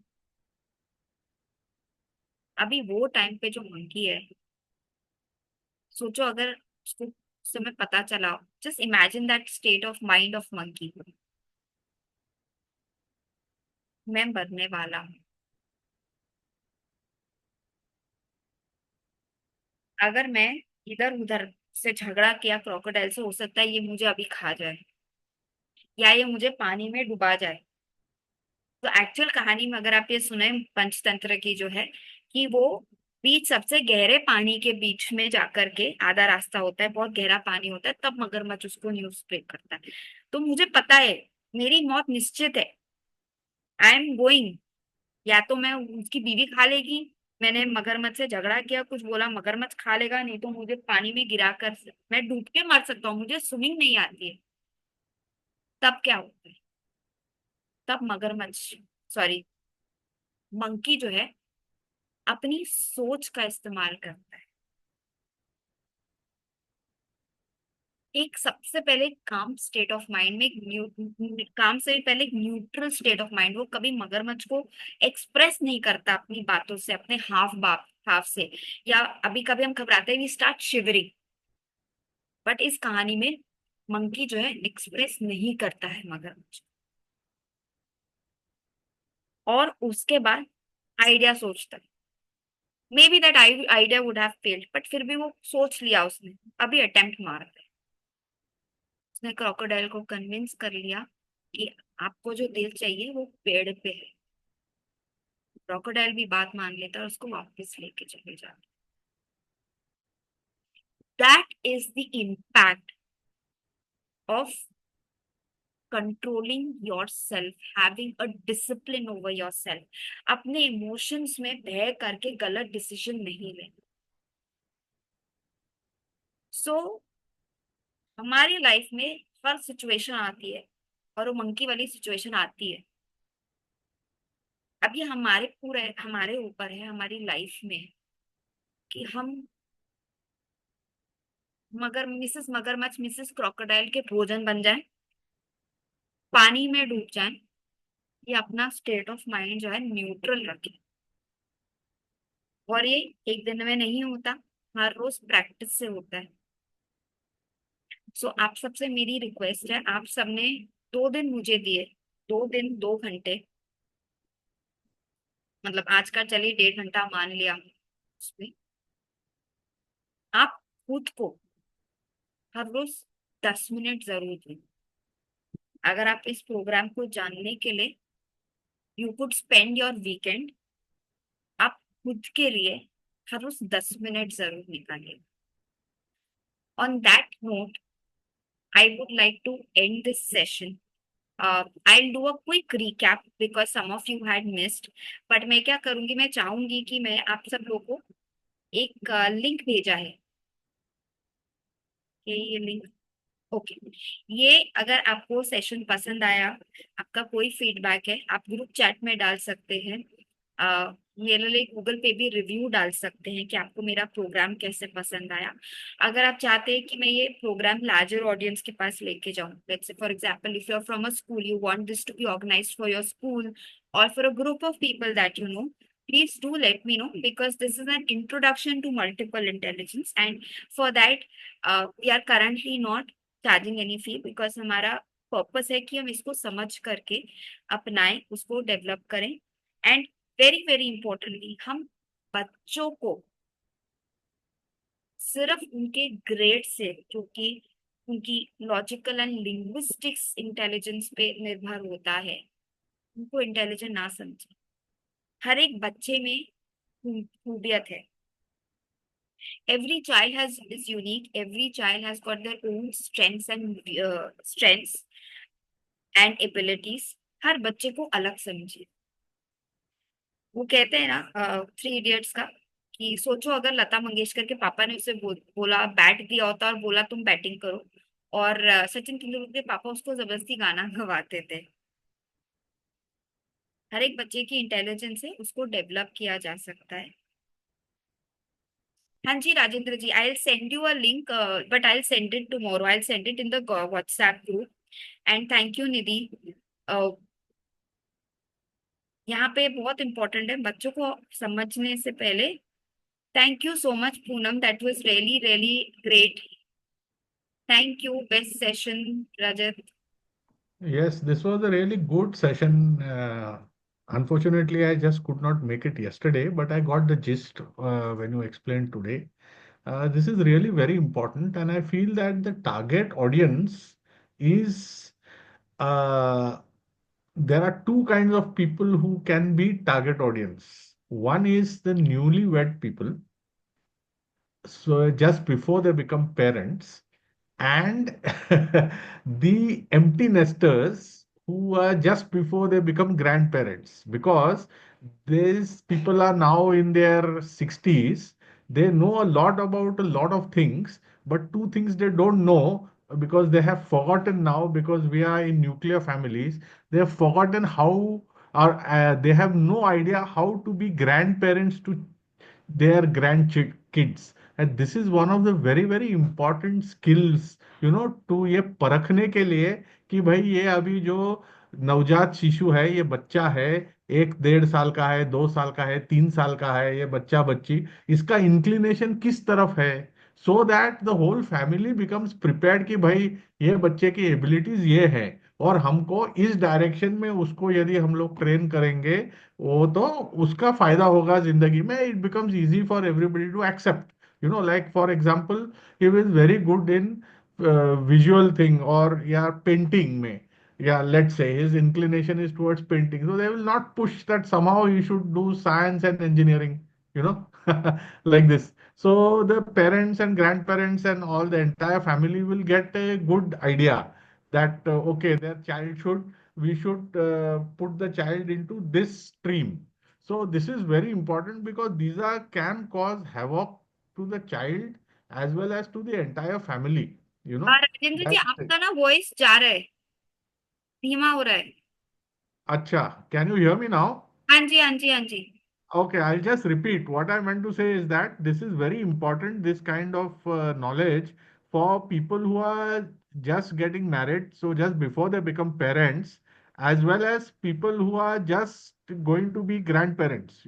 [SPEAKER 1] अभी वो टाइम पे जो मंकी है, सोचो अगर उसको उस समय पता चला, just imagine that state of mind of monkey, मैं मरने वाला हूँ, अगर मैं इधर उधर से झगड़ा किया क्रोकोडाइल से, हो सकता है ये मुझे अभी खा जाए या ये मुझे पानी में डुबा जाए। तो एक्चुअल कहानी में अगर आप ये सुने पंचतंत्र की जो है, कि वो बीच सबसे गहरे पानी के बीच में जाकर के, आधा रास्ता होता है, बहुत गहरा पानी होता है, तब मगरमच्छ उसको न्यूज स्प्रे करता है। तो मुझे पता है मेरी मौत निश्चित है, आई एम गोइंग। या तो मैं, उसकी बीवी खा लेगी, मैंने मगरमच्छ से झगड़ा किया, कुछ बोला, मगरमच्छ खा लेगा, नहीं तो मुझे पानी में गिरा कर मैं डूब के मर सकता हूँ, मुझे स्विमिंग नहीं आती है। तब क्या होता है? तब मगरमच्छ, सॉरी, मंकी जो है अपनी सोच का इस्तेमाल करता है। एक सबसे पहले काम स्टेट ऑफ माइंड में, काम से भी पहले एक न्यूट्रल स्टेट ऑफ माइंड, वो कभी मगरमच्छ को एक्सप्रेस नहीं करता अपनी बातों से, अपने हाव से, या अभी कभी हम घबराते हैं, वी स्टार्ट शिवरिंग। बट इस कहानी में मंकी जो है एक्सप्रेस नहीं करता है मगरमच्छ, और उसके बाद आइडिया सोचता है। May be that idea would have failed, but फिर भी वो सोच लिया उसने, अभी अटेम्प्ट मारता है। उसने क्रोकोडाइल को कन्विंस कर लिया कि आपको जो दिल चाहिए वो पेड़ पे है। क्रोकोडाइल भी बात मान लेता है और उसको वापस लेके चले जाता है। That is the impact of controlling your self, having a discipline over your self. अपने इमोशंस में बह करके गलत डिसीजन नहीं लेना। सो हमारी लाइफ में हर सिचुएशन आती है, और वो मंकी वाली सिचुएशन आती है। अब ये हमारे ऊपर है, हमारी लाइफ में, कि हम मिसेस मगरमच्छ, मिसेस क्रोकोडाइल के भोजन बन जाए, पानी में डूब जाए, या अपना स्टेट ऑफ माइंड जो है न्यूट्रल रखें। और ये एक दिन में नहीं होता, हर रोज प्रैक्टिस से होता है। सो आप सबसे मेरी रिक्वेस्ट है, आप सबने 2 दिन मुझे दिए, 2 दिन 2 घंटे, मतलब आज का चलिए 1.5 घंटा मान लिया, उसमें आप खुद को हर रोज 10 मिनट जरूर दें। अगर आप इस प्रोग्राम को जानने के लिए, you could spend your weekend, आप खुद के लिए हर रोज 10 मिनट जरूर निकालिए। On that note, I would like to end this session. I'll do a quick recap because some of you had missed. But मैं क्या करूंगी, मैं चाहूंगी कि मैं आप सब लोगों को एक लिंक भेजा है, ये लिंक, ओके। ये अगर आपको सेशन पसंद आया, आपका कोई फीडबैक है, आप ग्रुप चैट में डाल सकते हैं। मेरे लिए गूगल पे भी रिव्यू डाल सकते हैं कि आपको मेरा प्रोग्राम कैसे पसंद आया। अगर आप चाहते हैं कि मैं ये प्रोग्राम लार्जर ऑडियंस के पास लेके जाऊं, let's say for example if you are from a school, you want this to be organised for your school or for a group of people that you know, please do let me know, because this is an introduction to multiple intelligence, and for that we are currently not charging any fee, because हमारा purpose है कि हम इसको समझ करके अपनाएं, उसको develop करें, एंड वेरी वेरी इंपॉर्टेंटली हम बच्चों को सिर्फ उनके ग्रेड से, जो कि उनकी लॉजिकल एंड लिंग्विस्टिक्स इंटेलिजेंस पे निर्भर होता है, उनको इंटेलिजेंट ना समझे। हर एक बच्चे में खूबियत है। Every child is unique. Every child has got their own strengths and abilities. हर बच्चे को अलग समझिए। वो कहते हैं ना, 3 इडियट्स का, कि सोचो अगर लता मंगेशकर के पापा ने उसे बोला, बैट दिया होता और बोला तुम बैटिंग करो, और सचिन तेंदुलकर के पापा उसको जबरदस्ती गाना गवाते थे। हर एक बच्चे की इंटेलिजेंस है, उसको डेवलप किया जा सकता है। हाँ जी Rajendra ji, I will send you a link, but I will send it tomorrow, I will send it in the WhatsApp group. And thank you Nidhi. यहाँ पे बहुत इंपॉर्टेंट है बच्चों को समझने से पहले। Thank you so much Poonam, that was really really great. Thank you, best session Rajat.
[SPEAKER 2] Yes, this was a really good session. Unfortunately, I just could not make it yesterday, but I got the gist when you explained today. This is really very important, and I feel that the target audience is uh, there are two kinds of people who can be target audience. One is the newlywed people, so just before they become parents, and the empty nesters who are just before they become grandparents, because these people are now in their 60s. They know a lot about a lot of things, but two things they don't know, because they have forgotten now, because we are in nuclear families. They have forgotten how, or they have no idea how to be grandparents to their grandkids. And this is one of the very very important skills, to ये परखने के लिए कि भाई ये अभी जो नवजात शिशु है, ये बच्चा है, 1 1.5 साल का है, 2 साल का है, 3 साल का है, ये बच्चा बच्ची, इसका इंक्लिनेशन किस तरफ है, so that the whole family becomes prepared कि भाई ये बच्चे की एबिलिटीज ये है, और हमको इस डायरेक्शन में उसको यदि हम लोग ट्रेन करेंगे, वो तो उसका फायदा होगा जिंदगी में. It becomes easy for everybody to accept. Like for example, he is very good in visual thing, और या पेंटिंग में, yeah, let's say his inclination is towards painting, so they will not push that somehow he should do science and engineering, you know like this. So the parents and grandparents and all the entire family will get a good idea that okay, their child should, we should put the child into this stream. So this is very important, because these are can cause havoc to the child as well as to the entire family,
[SPEAKER 1] Rajendra ji,
[SPEAKER 2] that's it.
[SPEAKER 1] आपका ना voice जा रहा है, धीमा हो रहा है.
[SPEAKER 2] Acha, can you hear me now?
[SPEAKER 1] हाँ जी, हाँ जी, हाँ जी.
[SPEAKER 2] Okay, I'll just repeat. What I meant to say is that this is very important, this kind of knowledge for people who are just getting married, so just before they become parents, as well as people who are just going to be grandparents,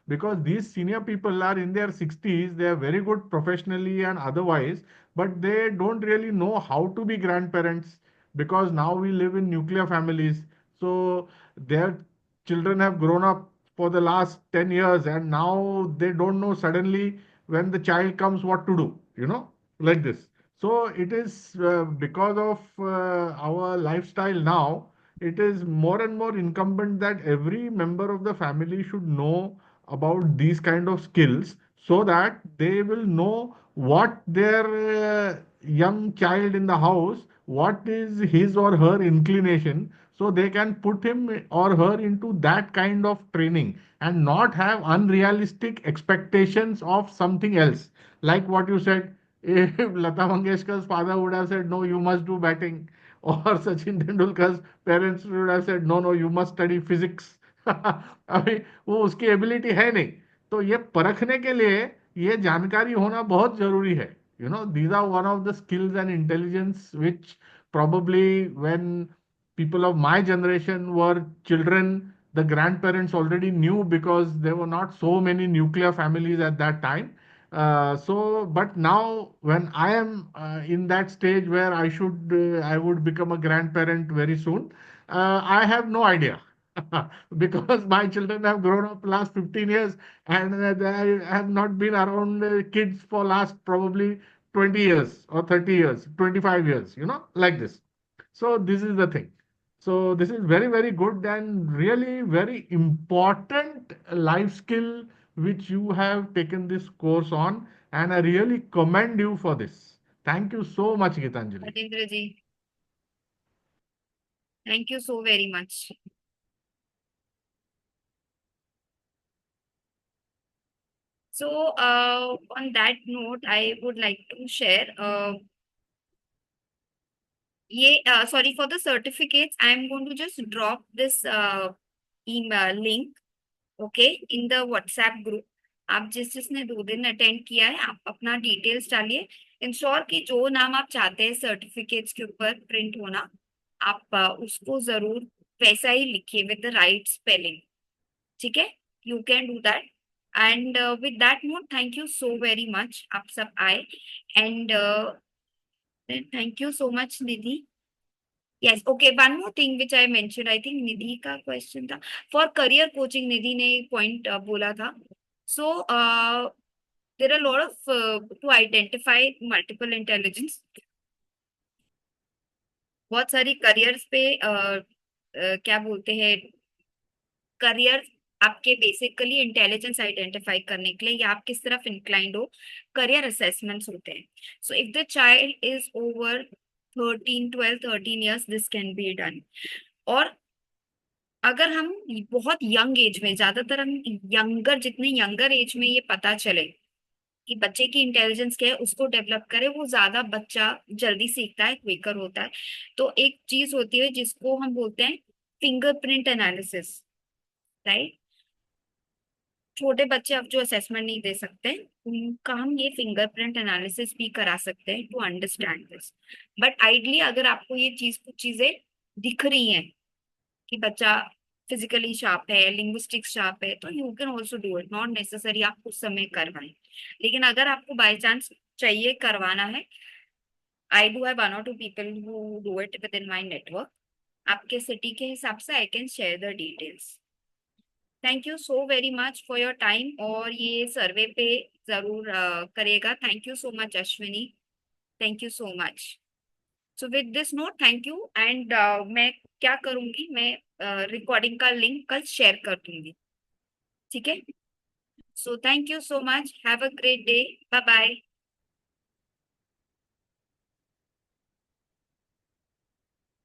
[SPEAKER 2] because these senior people are in their 60s, they are very good professionally and otherwise, but they don't really know how to be grandparents, because now we live in nuclear families. So their children have grown up for the last 10 years, and now they don't know suddenly when the child comes what to do, like this. So it is because of our lifestyle now, it is more and more incumbent that every member of the family should know about these kind of skills, so that they will know what their young child in the house, what is his or her inclination, so they can put him or her into that kind of training, and not have unrealistic expectations of something else. Like what you said, if Lata Mangeshkar's father would have said, no, you must do batting, or Sachin Tendulkar's parents would have said, no, no, you must study physics. अभी वो उसकी ability है नहीं, तो ये परखने के लिए ये जानकारी होना बहुत जरूरी है. These are one of the skills and intelligence which probably when people of my generation were children, the grandparents already knew, because there were not so many nuclear families at that time. But now when I am in that stage where I would become a grandparent very soon, I have no idea. Because my children have grown up last 15 years, and I have not been around kids for last probably 20 years or 30 years, 25 years, like this. So this is the thing. So this is very, very good and really very important life skill which you have taken this course on, and I really commend you for this. Thank you so much, Gitanjali.
[SPEAKER 1] Rajendra ji, thank you so very much. So, on that note, I would like to share. Sorry for the certificates. I am going to just drop this email link, okay, in the WhatsApp group. आप जिसने 2 दिन attend किया है, आप अपना details डालिए. Ensure कि जो नाम आप चाहते हैं सर्टिफिकेट्स के ऊपर प्रिंट होना, आप उसको जरूर वैसा ही लिखिए विद द राइट स्पेलिंग. ठीक है, you can do that. And with that note, thank you so very much, आप सब आए. And thank you so much Nidhi. Yes, okay. One more thing which I mentioned, I think निधि का question था for career coaching. निधि ने point बोला था. So there are a lot of to identify multiple intelligence. बहुत सारी careers पे क्या बोलते हैं, करियर आपके बेसिकली इंटेलिजेंस आइडेंटिफाई करने के लिए या आप किस तरफ इंक्लाइंड हो, करियर असेसमेंट्स होते हैं. So if the child is over 13, 12, 13 years, this can be done. और अगर हम बहुत यंग एज में, ज्यादातर हम यंगर, जितने यंगर एज में ये पता चले कि बच्चे की इंटेलिजेंस क्या है, उसको डेवलप करे, वो ज्यादा बच्चा जल्दी सीखता है, क्विकर होता है. तो एक चीज होती है जिसको हम बोलते हैं फिंगरप्रिंट एनालिसिस, राइट. छोटे बच्चे अब जो असेसमेंट नहीं दे सकते, उनका हम ये फिंगरप्रिंट एनालिसिस भी करा सकते हैं to understand this. But ideally अगर आपको ये चीज, कुछ चीजें दिख रही हैं कि बच्चा फिजिकली शार्प है, लिंग्विस्टिक्स शार्प है, तो you can also do it. Not necessary आप उस समय करवाएं. लेकिन अगर आपको बाय चांस चाहिए करवाना है, I do have 1 or 2 people who do it within my network. आपके सिटी के हिसाब से I can share the details. Thank you so very much for your time. और ये सर्वे पे जरूर करेगा. Thank you so much Ashwini, thank you so much. So with this note, thank you. And मैं क्या करूंगी, मैं रिकॉर्डिंग का लिंक कल शेयर कर दूंगी, ठीक है. So thank you so much, have a great day, bye bye.